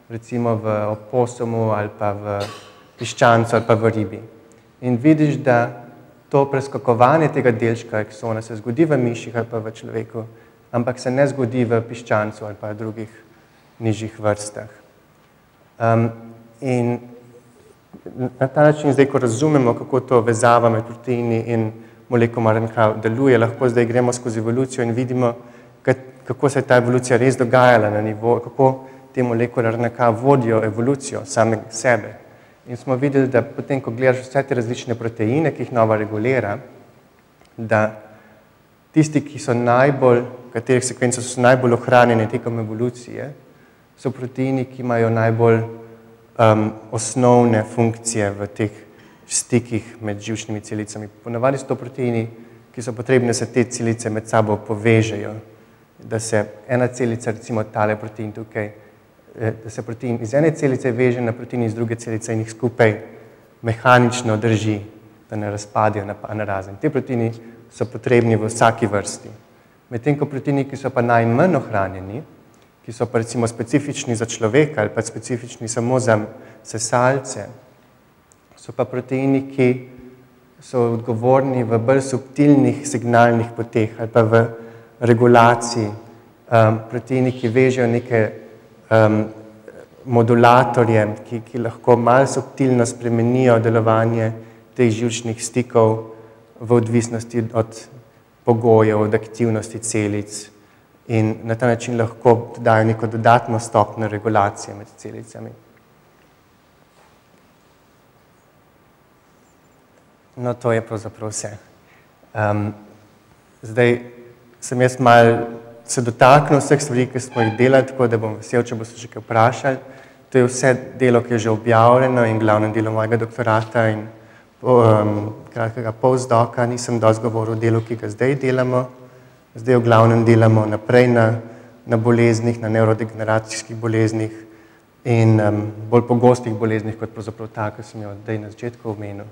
recimo v oposumu ali pa v piščancu ali pa v ribi. In vidiš, da to preskakovanje tega delčka eksona se zgodi v miših ali pa v človeku, ampak se ne zgodi v piščancu ali pa v drugih nižjih vrstah. In na ta način zdaj, ko razumemo, kako to vezava med proteini in molekulama RNK deluje, lahko zdaj gremo skozi evolucijo in vidimo, kako se je ta evolucija res dogajala na nivoju, kako te molekule RNK vodijo evolucijo same sebe. In smo videli, da potem, ko gledaš vse te različne proteine, ki jih nova regulira, da tisti, katerih sekvence so najbolj ohranjene tekom evolucije, so proteini, ki imajo najbolj osnovne funkcije v teh stikih med živčnimi celicami. Ponavadi so to proteini, ki so potrebni, da se te celice med sabo povežejo, da se ena celica, recimo tale protein tukaj, da se protein iz ene celice veže na protein iz druge celice in jih skupaj mehanično drži, da ne razpadejo na narazen. Te proteini so potrebni v vsaki vrsti. Medtem ko proteini, ki so pa najmanj ohranjeni, ki so pa recimo specifični za človeka ali pa specifični samo za sesalce, so pa proteini, ki so odgovorni v bolj subtilnih signalnih poteh ali pa v regulaciji, proteini, ki vežejo neke modulatorje, ki lahko malo subtilno spremenijo delovanje teh živčnih stikov v odvisnosti od pogojev, od aktivnosti celic in na ta način lahko dajo neko dodatno stopnjo regulacije med celicami. No, to je pravzaprav vse. Zdaj sem jaz malo se dotaknil vseh stvari, ki smo jih delali, tako da bom vesel, če boste še kaj vprašali. To je vse delo, ki je že objavljeno in glavno delo mojega doktorata in kratkega postdoka. Nisem dosti govoril o delu, ki ga zdaj delamo. Zdaj v glavnem delamo naprej na boleznih, na nevrodegeneracijskih boleznih in bolj pogostih boleznih, kot pravzaprav ta, ki sem jo zdaj na začetku omenil.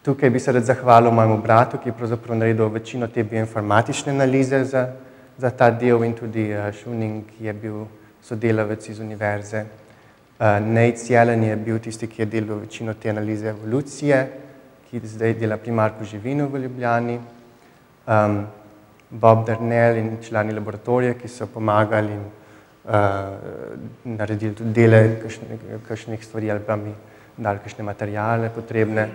Tukaj bi se rad zahvalil mojemu bratu, ki je pravzaprav naredil večino te bioinformatične analize za ta del in tudi Schuning, ki je bil sodelavec iz univerze. Nate Yellen je bil tisti, ki je delal večino te analize evolucije, ki zdaj dela primarko živino v Ljubljani. Bob Darnell in člani laboratorija, ki so pomagali in naredili tudi dele kakšnih stvari ali pa mi dali kakšne materiale potrebne.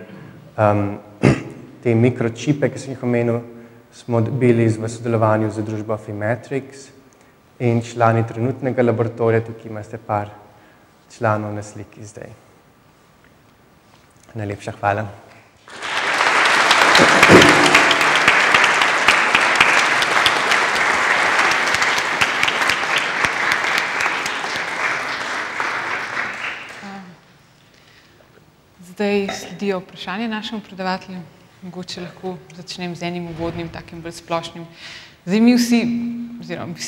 Te mikročipe, ki sem jih omenil, smo dobili v sodelovanju z družbo Affymetrix in člani trenutnega laboratorija, tukaj imate par članov na sliki zdaj. Najlepša hvala. Zdaj sledijo vprašanje našemu predavatelju. Mogoče lahko začnem z enim uvodnim, takim bolj splošnim. Zdaj mi vsi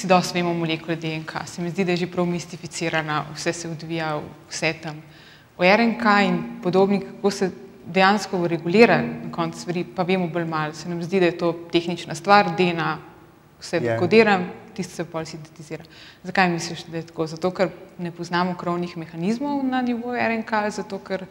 dosti vemo o molekuli DNK. Se mi zdi, da je že prav mistificirana, vse se odvija, vse tam. O RNK in podobni, kako se dejansko regulira na koncu stvari, pa vemo bolj malo. Se nam zdi, da je to tehnična stvar, DNA vse kodira, tisto se bolj sintetizira. Zakaj misliš, da je tako? Zato, ker ne poznamo krovnih mehanizmov na nivoju RNK, zato, ker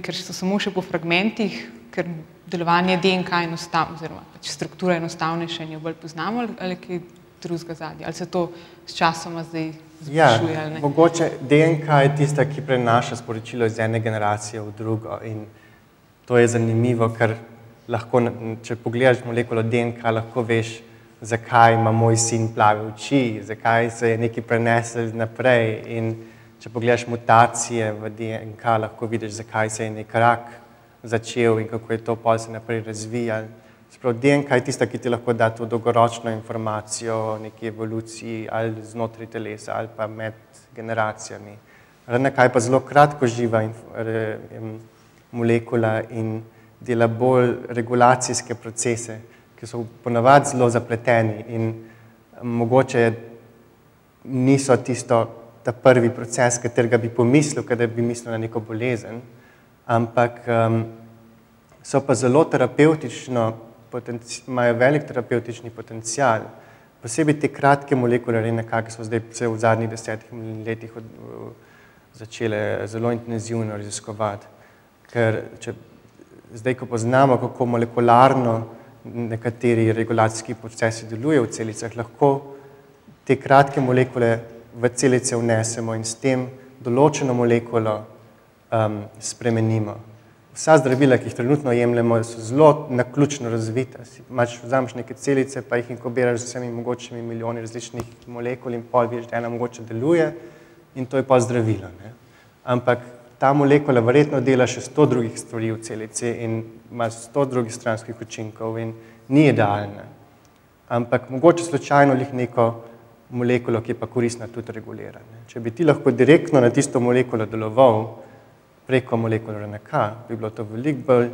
ker so samo še po fragmentih, ker delovanje DNK je enostavno, oziroma struktura je enostavnejša in jo bolj poznamo, ali kaj drugega zadnje, ali se to s časoma zdaj zvišuje ali ne? Mogoče DNK je tista, ki prenaša sporočilo iz ene generacije v drugo in to je zanimivo, ker lahko, če pogledaš molekulo DNK, lahko veš, zakaj ima moj sin plave oči, zakaj se je nekaj prenesel naprej in če pogledaš mutacije v DNK, lahko vidiš, zakaj se je nek rak začel in kako je to pol se naprej razvijal. Sprav, DNK je tista, ki ti lahko da to dolgoročno informacijo o neki evoluciji ali znotraj telesa ali pa med generacijami. RNK je pa zelo kratkoživa molekula in dela bolj regulacijske procese, ki so ponavadi zelo zapleteni in mogoče niso ta prvi proces, katerega bi pomislil, kadar bi mislil na neko bolezen, ampak so pa zelo terapevtično, imajo velik terapevtični potencial. Posebej te kratke molekule RNK, ki so zdaj v zadnjih 10 letih začele zelo intenzivno raziskovati. Ker zdaj, ko poznamo, kako molekularno nekateri regulacijski procesi delujejo v celicah, lahko te kratke molekule v celice vnesemo in s tem določeno molekulo spremenimo. Vsa zdravila, ki jih trenutno jemljemo, so zelo naključno razvita. Vzameš neke celice, pa jih inkubiraš z vsemi mogočimi milijoni različnih molekul in pol vidiš, da ena mogoče deluje in to je pol zdravilo. Ampak ta molekula verjetno dela še 100 drugih stvari v celici in ima 100 drugih stranskih učinkov in ni idealna. Ampak mogoče slučajno neko molekulo, ki je pa koristna tudi regulira. Če bi ti lahko direktno na tisto molekulo deloval preko molekule RNK, bi bilo to veliko bolj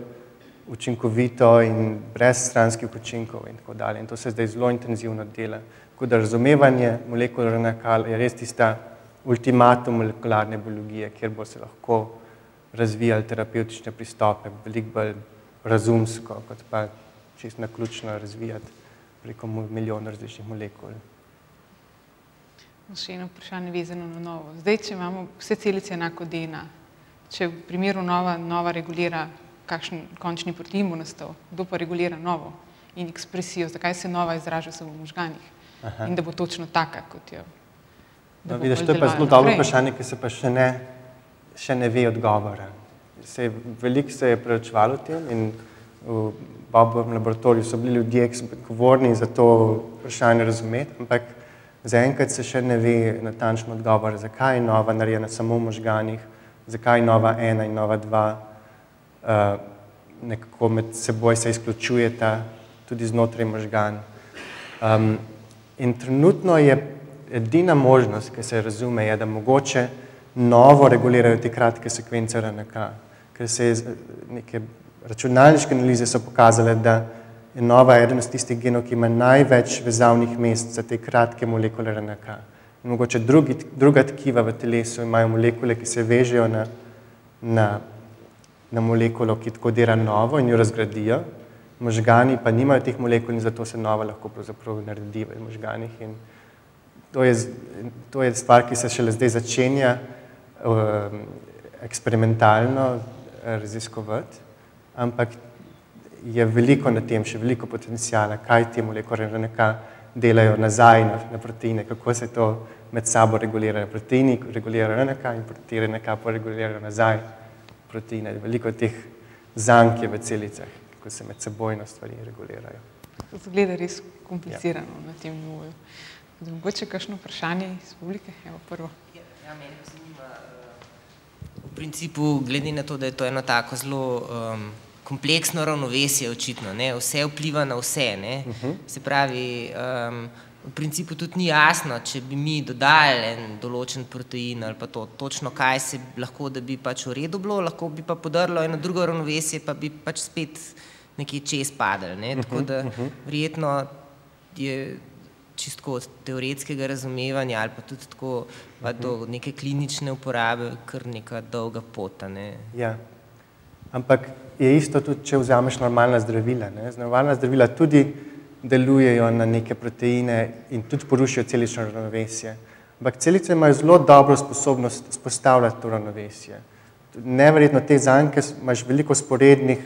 učinkovito in brez stranskih učinkov in tako dalje. In to se zdaj zelo intenzivno dela. Tako da razumevanje molekul RNK je res tista ultimatum molekularne biologije, kjer bo se lahko razvijali terapeutične pristope veliko bolj razumsko, kot pa čisto naključno razvijati preko milijon različnih molekul. Še eno vprašanje vezano na novo. Zdaj, če imamo vse celice enako DNA, če v primeru nova regulira, kakšen končni protein bo nastal, kdo pa regulira novo in ekspresijo, zakaj se nova izraža samo v možganih in da bo točno taka, kot jo. Vidiš, to je pa zelo dobro vprašanje, ki se pa še ne ve odgovora. Veliko se je preučevalo o tem in v Bobovem laboratoriju so bili ljudje, ki so odgovorni za to vprašanje razumeti, ampak zaenkrat se še ne ve natančno odgovor, zakaj je nova narejena samo v možganih, zakaj nova 1 in nova 2 nekako med seboj se izključujeta tudi znotraj možgan. In trenutno je edina možnost, ki se razume, je, da mogoče novo regulirajo te kratke sekvence RNK, ker se neke računalniške analize so pokazale, da je nova eden od tistih genov, ki ima največ vezavnih mest za te kratke molekule RNK. In mogoče druga tkiva v telesu imajo molekule, ki se vežejo na molekulo, ki kodira novo in jo razgradijo. Možgani pa nimajo teh molekul in zato se nova lahko pravzaprav naredi v možganih. In to je stvar, ki se šele zdaj začenja eksperimentalno raziskovati, ampak je veliko na tem, še veliko potencijala, kaj te molekule RNK delajo nazaj na proteine, kako se to med sabo regulira. Proteini regulirajo RNK in proteini RNK pa regulirajo nazaj proteine. Veliko teh zank je v celicah, kako se med sebojno stvari regulirajo. To zgleda res komplicirano na tem nivoju. Mogoče kakšno vprašanje iz publike? Evo prvo. Ja, mene pa zanima, v principu, glede na to, da je to eno tako zelo kompleksno ravnovesje očitno, vse vpliva na vse, se pravi, v principu tudi ni jasno, če bi mi dodali en določen protein ali pa to, točno kaj se lahko, da bi pač v redu bilo, lahko bi pa podrlo eno drugo ravnovesje, pa bi pač spet nekje čez padli, tako da verjetno je čisto od teoretskega razumevanja ali pa tudi tako pa do neke klinične uporabe kar neka dolga pot, Ja, ampak je isto tudi, če vzameš normalna zdravila. Normalna zdravila tudi delujejo na neke proteine in tudi porušijo celično ravnovesje. Ampak celice imajo zelo dobro sposobnost vzpostavljati to ravnovesje. Neverjetno te zanke imaš veliko sporednih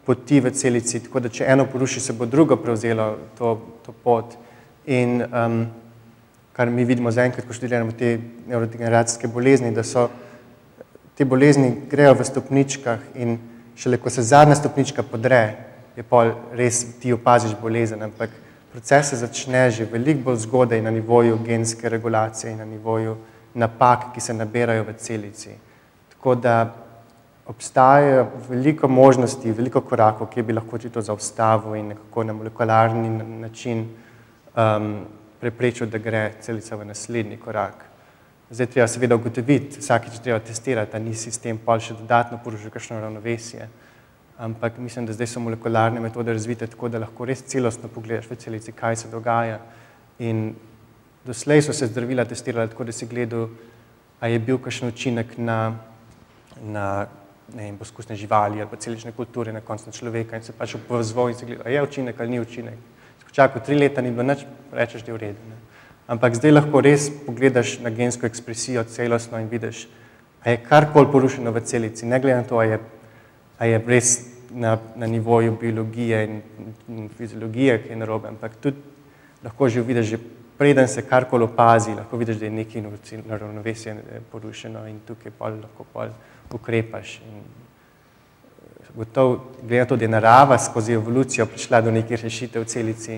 poti v celici, tako da če eno poruši, se bo drugo prevzelo to pot. In kar mi vidimo zaenkrat, ko študiramo te nevrodegeneracijske bolezni, da so te bolezni grejo v stopničkah in šele ko se zadnja stopnička podre, je pol res ti opaziš bolezen, ampak proces se začne že veliko bolj zgodaj na nivoju genske regulacije in na nivoju napak, ki se nabirajo v celici. Tako da obstaja veliko možnosti, veliko korakov, ki bi lahko to zaustavil in nekako na molekularni način preprečil, da gre celica v naslednji korak. Zdaj treba seveda ugotoviti, vsakič treba testirati, da ni sistem pol še dodatno porušil kakšno ravnovesje, ampak mislim, da zdaj so molekularne metode razvite tako, da lahko res celostno pogledaš v celici, kaj se dogaja. In doslej so se zdravila testirala tako, da si gledal, a je bil kakšen učinek na poskusne živali ali pa celične kulture na koncu človeka in se pač povezval in si gledal, a je učinek ali ni učinek. Čakal 3 leta, ni bilo nič, rečeš, da je v redu. Ampak zdaj lahko res pogledaš na gensko ekspresijo celostno in vidiš, a je karkoli porušeno v celici, ne glede na to, a je res na nivoju biologije in fiziologije, ki je narobe, ampak tudi lahko že vidiš, že preden se karkoli opazi, lahko vidiš, da je nekaj ravnovesje porušeno in tukaj lahko ukrepaš. Gotovo, glede na to, da je narava skozi evolucijo prišla do nekih rešitev v celici,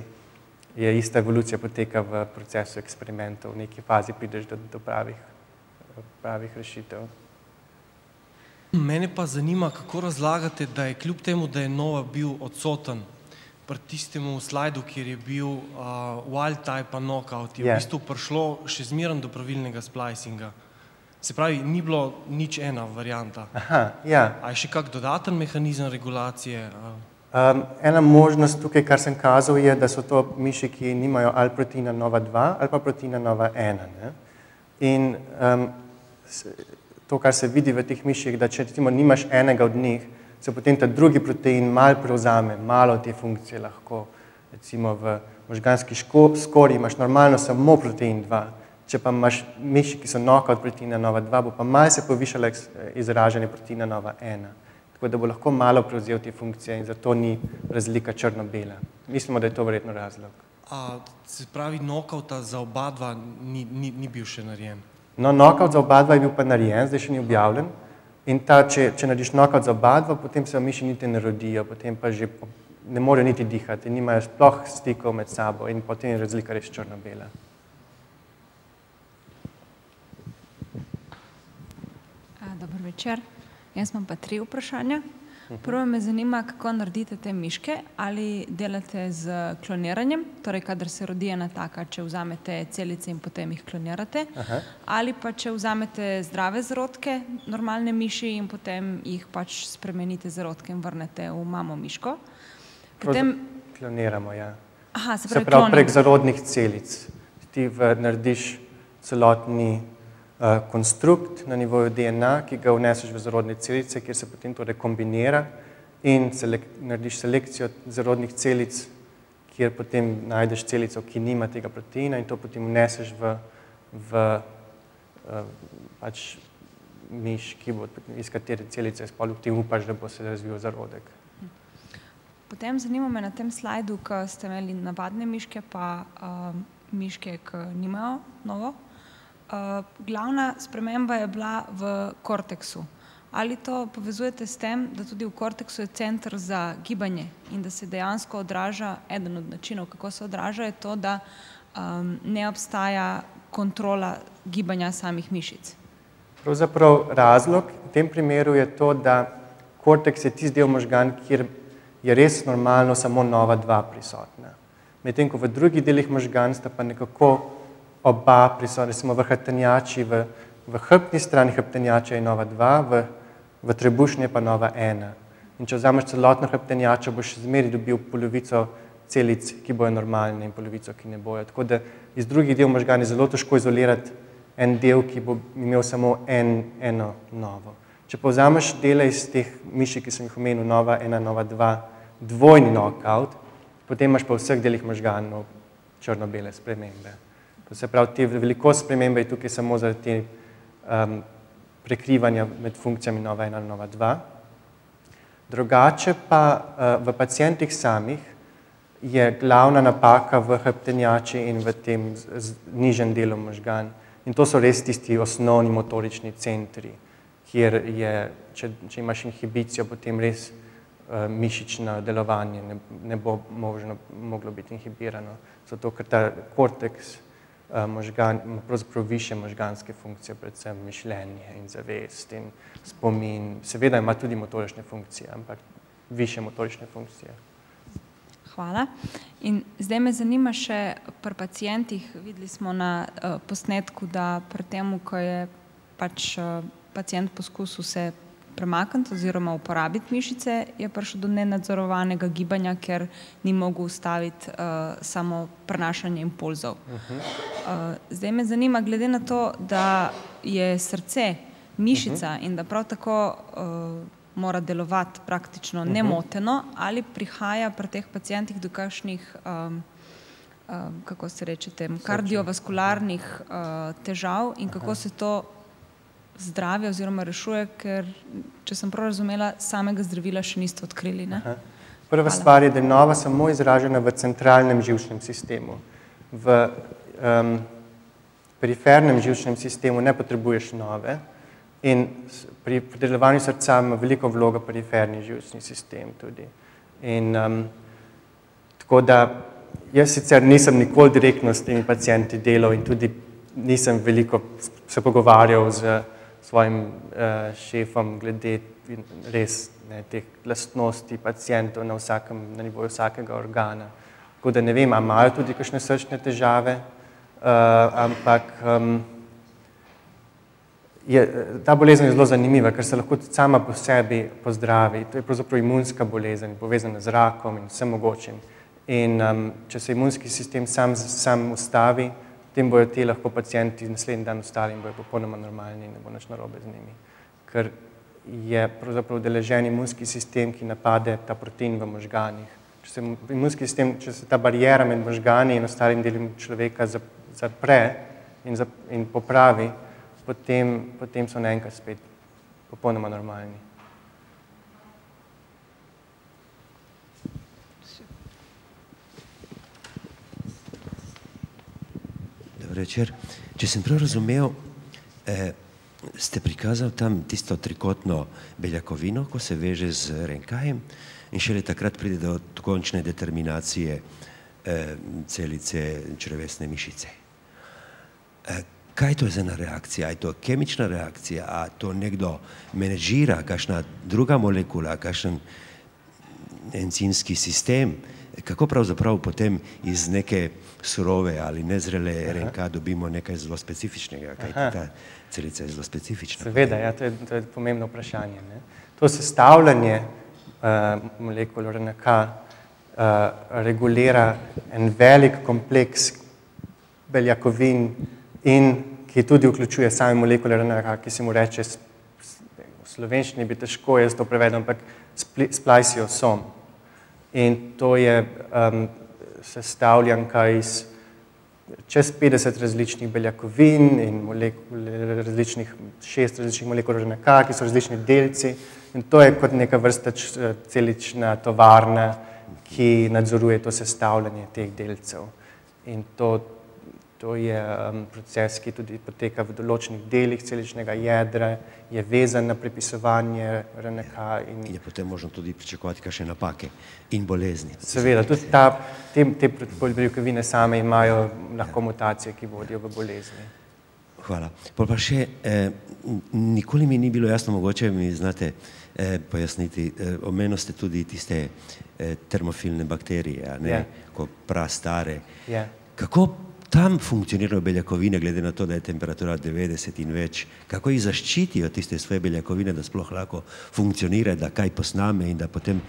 je ista evolucija poteka v procesu eksperimentov, v neki fazi prideš do pravih rešitev. Mene pa zanima, kako razlagate, da je kljub temu, da je Nova bil odsoten pri tistemu slajdu, kjer je bil wild type pa knockout, je v bistvu prišlo še zmeraj do pravilnega splicinga. Se pravi, ni bilo nič ena varianta. A je še kak dodaten mehanizem regulacije? Ena možnost tukaj, kar sem kazal, je, da so to miši, ki nimajo ali proteina Nova 2 ali pa proteina Nova 1. Ne? In to, kar se vidi v teh miših, da če recimo nimaš enega od njih, se potem ta drugi protein malo prevzame, malo te funkcije lahko. Recimo v možganski skorji imaš normalno samo protein 2, če pa imaš miši, ki so knockout proteina Nova 2, bo pa malo se povišalo izražanje proteina Nova 1. Tako da bo lahko malo prevzel te funkcije in zato ni razlika črno-bela. Mislimo, da je to verjetno razlog. Se pravi, knockouta za oba dva ni bil še narejen? No, knockout za oba dva je bil pa narejen, zdaj še ni objavljen. In če narediš knockout za oba dva, potem se miši niti ne rodijo, potem pa že ne morejo niti dihati, nimajo sploh stikov med sabo in potem je razlika res črno-bela. Dober večer. Jaz imam pa 3 vprašanja. Prvo me zanima, kako naredite te miške, ali delate z kloniranjem, torej kadar se rodi ena taka, če vzamete celice in potem jih klonirate, ali pa če vzamete zdrave zarodke, normalne miši in potem jih pač spremenite zarodke in vrnete v mamo miško. Kloniramo, ja. Se pravi prek zarodnih celic. Ti narediš celotni konstrukt na nivoju DNA, ki ga vneseš v zarodne celice, kjer se potem to rekombinira in narediš selekcijo zarodnih celic, kjer potem najdeš celico, ki nima tega proteina in to potem vneseš v pač miš, iz katere celice potem upaš, da bo se razvil zarodek. Potem zanima me na tem slajdu, ko ste imeli navadne miške pa miške, ki nimajo novo. Glavna sprememba je bila v korteksu. Ali to povezujete s tem, da tudi v korteksu je center za gibanje in da se dejansko odraža, eden od načinov, kako se odraža, je to, da ne obstaja kontrola gibanja samih mišic? Pravzaprav razlog v tem primeru je to, da korteks je tisti del možgan, kjer je res normalno samo Nova 2 prisotna. Medtem ko v drugih delih možgan sta pa nekako oba prisotna, recimo v hrbtenjači, v hrbtni strani hrbtenjača je Nova 2, v trebušnji je pa Nova 1. In če vzameš celotno hrbtenjačo, boš zmeri dobil polovico celic, ki bojo normalne in polovico, ki ne bojo. Tako da iz drugih del možgan je zelo težko izolirati en del, ki bo imel samo eno novo. Če pa vzameš dele iz teh miši, ki sem jih omenil, Nova 1, Nova 2, dvojni knockout, potem imaš pa v vseh delih možganov črno-bele spremembe. To se pravi, te velikost spremembe je tukaj samo zaradi te prekrivanja med funkcijami Nova 1 in Nova 2. Drugače pa v pacientih samih je glavna napaka v hrbtenjači in v tem nižjem delu možgan. In to so res tisti osnovni motorični centri, kjer je, če imaš inhibicijo, potem res mišično delovanje ne bo moglo biti inhibirano. Zato, ker ta korteks možgan ima pravzaprav više možganske funkcije, predvsem mišljenje in zavest in spomin. Seveda ima tudi motorične funkcije, ampak više motorične funkcije. Hvala. In zdaj me zanima še pri pacientih, videli smo na posnetku, da pri temu, ko je pač pacient poskusil se premakniti oziroma uporabiti mišice, je prišel do nenadzorovanega gibanja, ker ni mogel ustaviti samo prenašanje impulzov. Zdaj me zanima, glede na to, da je srce mišica in da prav tako mora delovati praktično nemoteno, ali prihaja pri teh pacientih do kakšnih, kako se reče temu, kardiovaskularnih težav in kako se to zdravi oziroma rešuje, ker, če sem prav razumela, samega zdravila še niste odkrili, ne? Prva stvar je, da je Nova samo izražena v centralnem živčnem sistemu. V perifernem živčnem sistemu ne potrebuješ Nove in pri delovanju srca ima veliko vlogo periferni živčni sistem tudi. In tako da jaz sicer nisem nikoli direktno s temi pacienti delal in tudi nisem veliko se pogovarjal z svojim šefom glede res teh lastnosti pacientov na nivoju vsakega organa. Tako da ne vem, ali imajo tudi kakšne srčne težave, ampak ta bolezen je zelo zanimiva, ker se lahko sama po sebi pozdravi. To je pravzaprav imunska bolezen, povezana z rakom in vsem mogočim. In če se imunski sistem sam ustavi, potem bojo ti lahko pacienti naslednji dan ostali in bojo popolnoma normalni in ne bo nič narobe z njimi. Ker je pravzaprav udeležen imunski sistem, ki napade ta protein v možganih. Če se ta barijera med možgani in ostalim delom človeka zapre in popravi, potem so naenkrat spet popolnoma normalni. Dober večer. Če sem prav razumel, ste prikazali tam tisto trikotno beljakovino, ko se veže z RNK-jem in šele takrat pride do končne determinacije celice črevesne mišice. Kaj to je za ena reakcija? Je to kemična reakcija? A to nekdo menedžira, kakšna druga molekula, kakšen encimski sistem? Kako pravzaprav potem iz neke surove ali nezrele RNK dobimo nekaj zelo specifičnega? Kaj ta celica je zelo specifična? Seveda, ja, to je pomembno vprašanje. To sestavljanje molekul RNK regulira en velik kompleks beljakovin in ki tudi vključuje same molekule RNK, ki se mu reče, v slovenščini bi težko jaz to prevedel, ampak spliciosom. In to je sestavljanka iz čez 50 različnih beljakovin in 6 različnih molekul RNK, ki so različni delci. In to je kot neka vrsta celična tovarna, ki nadzoruje to sestavljanje teh delcev. In to je proces, ki tudi poteka v določenih delih celičnega jedra, je vezan na prepisovanje RNK. Je potem možno tudi pričakovati kakšne napake in bolezni. Seveda, tudi te beljakovine same imajo lahko mutacije, ki vodijo v bolezni. Hvala. Potem pa še, nikoli mi ni bilo jasno, mogoče mi znate pojasniti, omenili ste tudi tiste termofilne bakterije, ko prastare. Kako tam funkcionirajo beljakovine, glede na to, da je temperatura 90 in več? Kako jih zaščitijo tiste svoje beljakovine, da sploh lahko funkcionira, da kaj posname in da potem,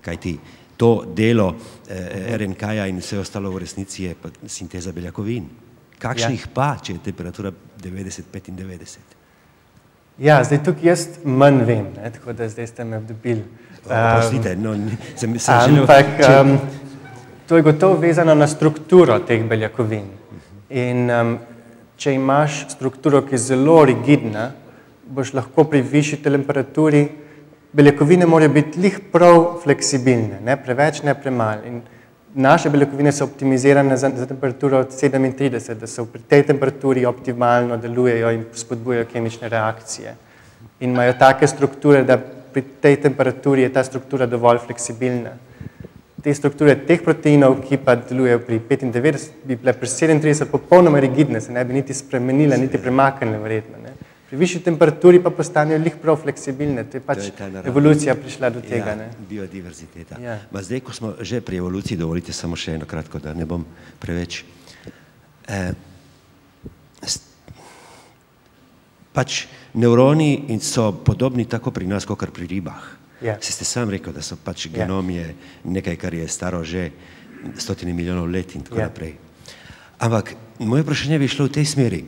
kajti to delo RNK-ja in vse ostalo v resnici je sinteza beljakovin. Kakšnih pa, če je temperatura 90-95? Ja, zdaj tukaj jaz manj vem, tako da zdaj ste me dobili. Oprostite, ampak to je gotovo vezano na strukturo teh beljakovin. In če imaš strukturo, ki je zelo rigidna, boš lahko pri višji temperaturi, beljakovine morajo biti lih prav fleksibilne, ne preveč, ne premalo. In naše beljakovine so optimizirane za temperaturo 37, da so pri tej temperaturi optimalno delujejo in spodbujajo kemične reakcije. In imajo take strukture, da pri tej temperaturi je ta struktura dovolj fleksibilna. Te strukture teh proteinov, ki pa delujejo pri 95, bi bile pri 37 popolnoma rigidne, se ne bi niti spremenile, niti premaknile verjetno. Pri višji temperaturi pa postanejo lih prav fleksibilne, to je pač evolucija prišla do tega. Biodiverziteta. Zdaj, ko smo že pri evoluciji, dovolite samo še eno kratko, da ne bom preveč. Pač nevroni so podobni tako pri nas, kot pri ribah. Ste sam rekel, da so pač genom je nekaj, kar je staro že stotine milijonov let in tako naprej. Ampak moje vprašanje bi šlo v tej smeri.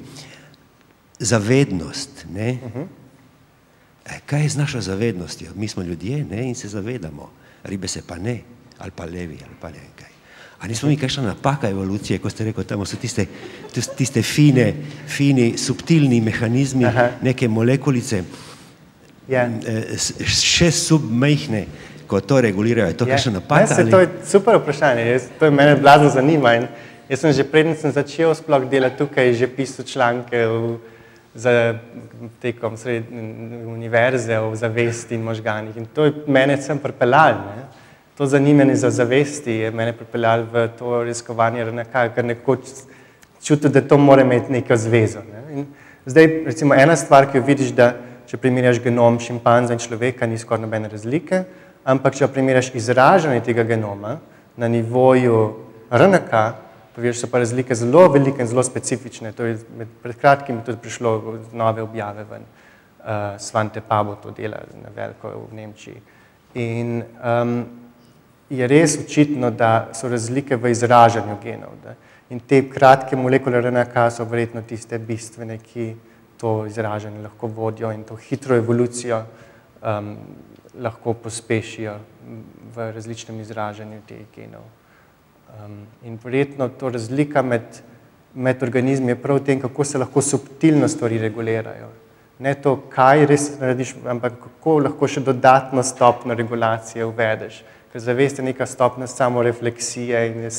Zavednost, ne? Kaj je z našo zavednostjo? Mi smo ljudje, ne? In se zavedamo. Ribe se pa ne, ali pa levi, ali pa ne vem kaj. A nismo mi kakšna napaka evolucije, ko ste rekel, tam so tiste fini, subtilni mehanizmi, neke molekulice, še submejhne, ko to regulirajo. Je to kakšna napaka? To je super vprašanje, to je mene blazno zanima. Jaz sem že preden sem začel sploh delati tukaj, že pisal članke tekom univerze o zavesti in možganih. In to je mene sem pripeljal. To zanimanje za zavesti je mene pripeljal v to raziskovanje RNK, ker nekoč čutil, da to mora imeti neko zvezo. In Zdaj, recimo, ena stvar, ki jo vidiš, da če primerjaš genom šimpanza in človeka, ni skoraj nobene razlike, ampak če primerjaš izražanje tega genoma na nivoju RNK, pa vidiš, so pa razlike zelo velike in zelo specifične. To je pred kratkim tudi prišlo nove objave ven. Svante Pabo to dela na veliko v Nemčiji. In je res očitno, da so razlike v izražanju genov. In te kratke molekule RNK so verjetno tiste bistvene, ki to izražanje lahko vodijo in to hitro evolucijo lahko pospešijo v različnem izražanju teh genov. In verjetno to razlika med organizmi je prav v tem, kako se lahko subtilno stvari regulirajo. Ne to, kaj res narediš, ampak kako lahko še dodatno stopno regulacije uvedeš. Ker zavest je neka stopna samorefleksije in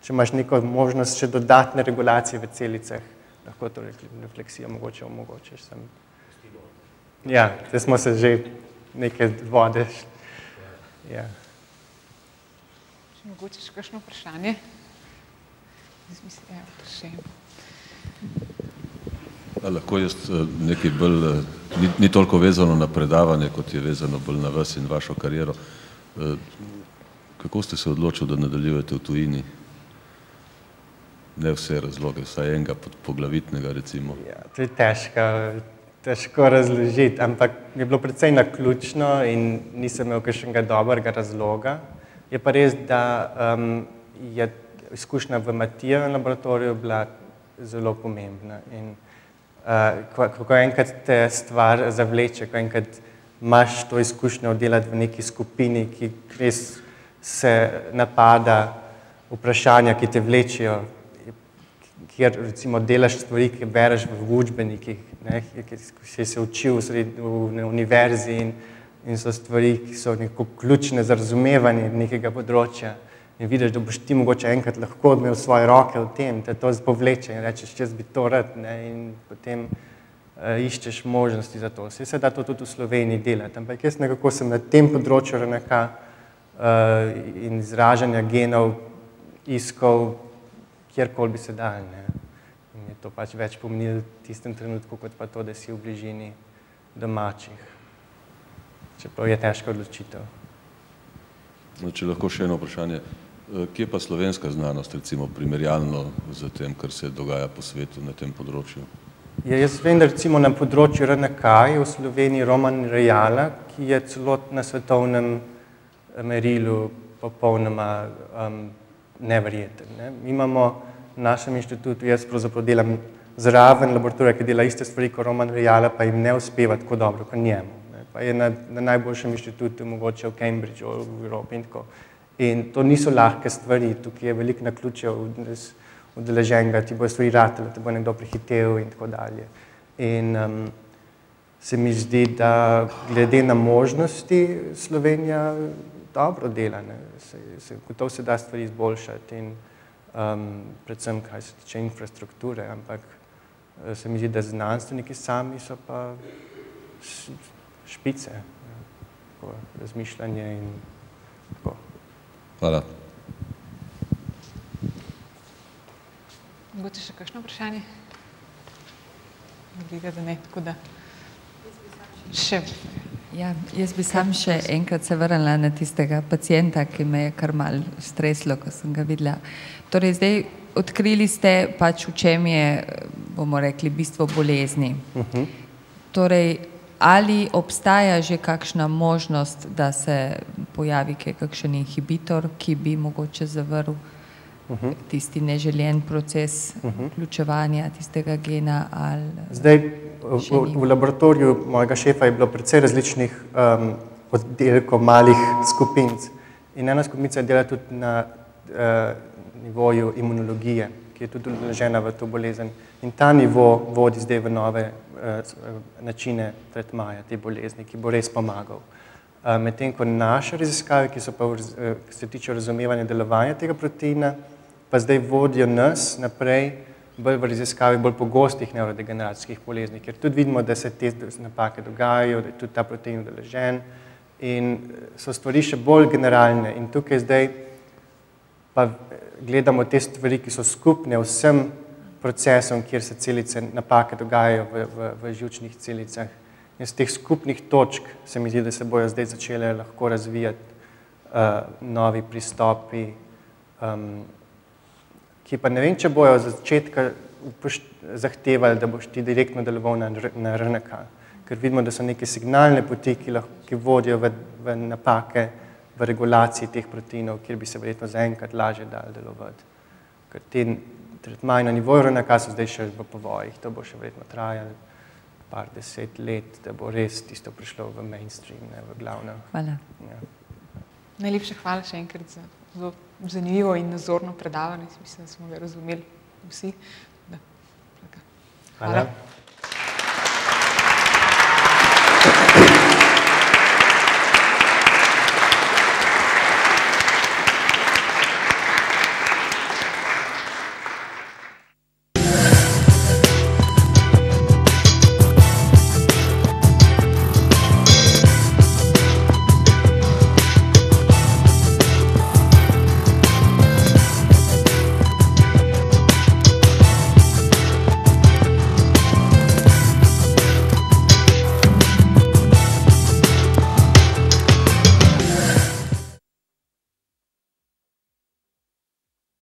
če imaš neko možnost še dodatne regulacije v celicah, lahko to refleksijo mogoče omogočiš. Ja, zdaj smo se že nekaj vode. Ja. Mogoče še kakšno vprašanje? Lahko jaz nekaj bolj, ni toliko vezano na predavanje, kot je vezano bolj na vas in vašo kariero. Kako ste se odločili, da nadaljujete v tujini? Ne vse razloge, vsaj enega poglavitnega, recimo. Ja, to je težko razložiti, ampak mi je bilo precej naključno in nisem imel kakšnega dobrega razloga. Je pa res, da je izkušnja v Matijevem laboratoriju bila zelo pomembna. In ko enkrat te stvar zavleče, ko enkrat imaš to izkušnjo delati v neki skupini, ki res se napada vprašanja, ki te vlečijo, kjer recimo delaš stvari, ki bereš v učbenikih, ki si se učil v univerzi in so stvari, ki so neko ključne za razumevanje nekega področja in vidiš, da boš ti mogoče enkrat lahko imel svoje roke v tem, te to povleče in rečeš, jaz bi to rad in potem iščeš možnosti za to. Vse se da to tudi v Sloveniji delati, ampak jaz nekako sem na tem področju RNK in izražanja genov iskal kjerkoli bi se dal. In je to pač več pomenilo v tistem trenutku, kot pa to, da si v bližini domačih. Čeprav je težka odločitev. Če lahko še eno vprašanje. Kje pa slovenska znanost, recimo primerjalno z tem, kar se dogaja po svetu na tem področju? Ja, jaz vem, da recimo na področju RNK je v Sloveniji Roman Rejala, ki je celo na svetovnem merilu popolnoma neverjeten. Mi imamo v našem inštitutu, jaz pravzaprav delam zraven laboratorija, ki dela iste stvari kot Roman Rejala, pa jim ne uspeva tako dobro kot njemu. Pa je na najboljšem inštitutu, mogoče v Cambridgeu, v Evropi in tako. In to niso lahke stvari, tukaj je veliko naključjev udeleženega, ti bojo stvari ratele, te bo nekdo prehitev in tako dalje. In se mi zdi, da glede na možnosti Slovenija dobro dela, gotovo se da stvari izboljšati in predvsem, kaj se tiče infrastrukture, ampak se mi zdi, da znanstveniki sami so pa špice, razmišljanje in tako. Hvala. Mogoče še kakšno vprašanje? Glede, da ne, tako da še. Ja, jaz bi sam še enkrat se vrnila na tistega pacienta, ki me je kar malo streslo, ko sem ga videla. Torej, zdaj odkrili ste pač, v čem je, bomo rekli, bistvo bolezni. Torej, ali obstaja že kakšna možnost, da se pojavi kakšen inhibitor, ki bi mogoče zavrl tisti neželjen proces vključevanja tistega gena? Zdaj, v laboratoriju mojega šefa je bilo precej različnih oddelkov malih skupinc. In ena skupinica dela tudi na nivoju imunologije, ki je tudi vložena v to bolezen. In ta nivo vodi zdaj v nove načine tretmaja te bolezni, ki bo res pomagal. Medtem ko naše raziskave, ki se tiče razumevanja delovanja tega proteina, pa zdaj vodijo nas naprej bolj v raziskavi bolj pogostih nevrodegeneracijskih bolezni, ker tudi vidimo, da se te napake dogajajo, da je tudi ta protein udeležen in so stvari še bolj generalne. In tukaj zdaj pa gledamo te stvari, ki so skupne vsem procesom, kjer se celice napake dogajajo v živčnih celicah. In z teh skupnih točk se mi zdi, da se bojo zdaj začele lahko razvijati novi pristopi, ki pa ne vem, če bojo za začetka zahtevali, da boš ti direktno deloval na RNK, ker vidimo, da so neke signalne poti, ki vodijo v napake v regulaciji teh proteinov, kjer bi se verjetno zaenkrat lažje dali delovati. Ker te tretmaji na nivoju RNK so zdaj še v povojih, to bo še verjetno trajalo par 10 let, da bo res tisto prišlo v mainstream, ne v glavno. Hvala. Ja. Najlepša hvala še enkrat za zelo zanimivo in nazorno predavanje. Mislim, da smo ga razumeli vsi. Hvala.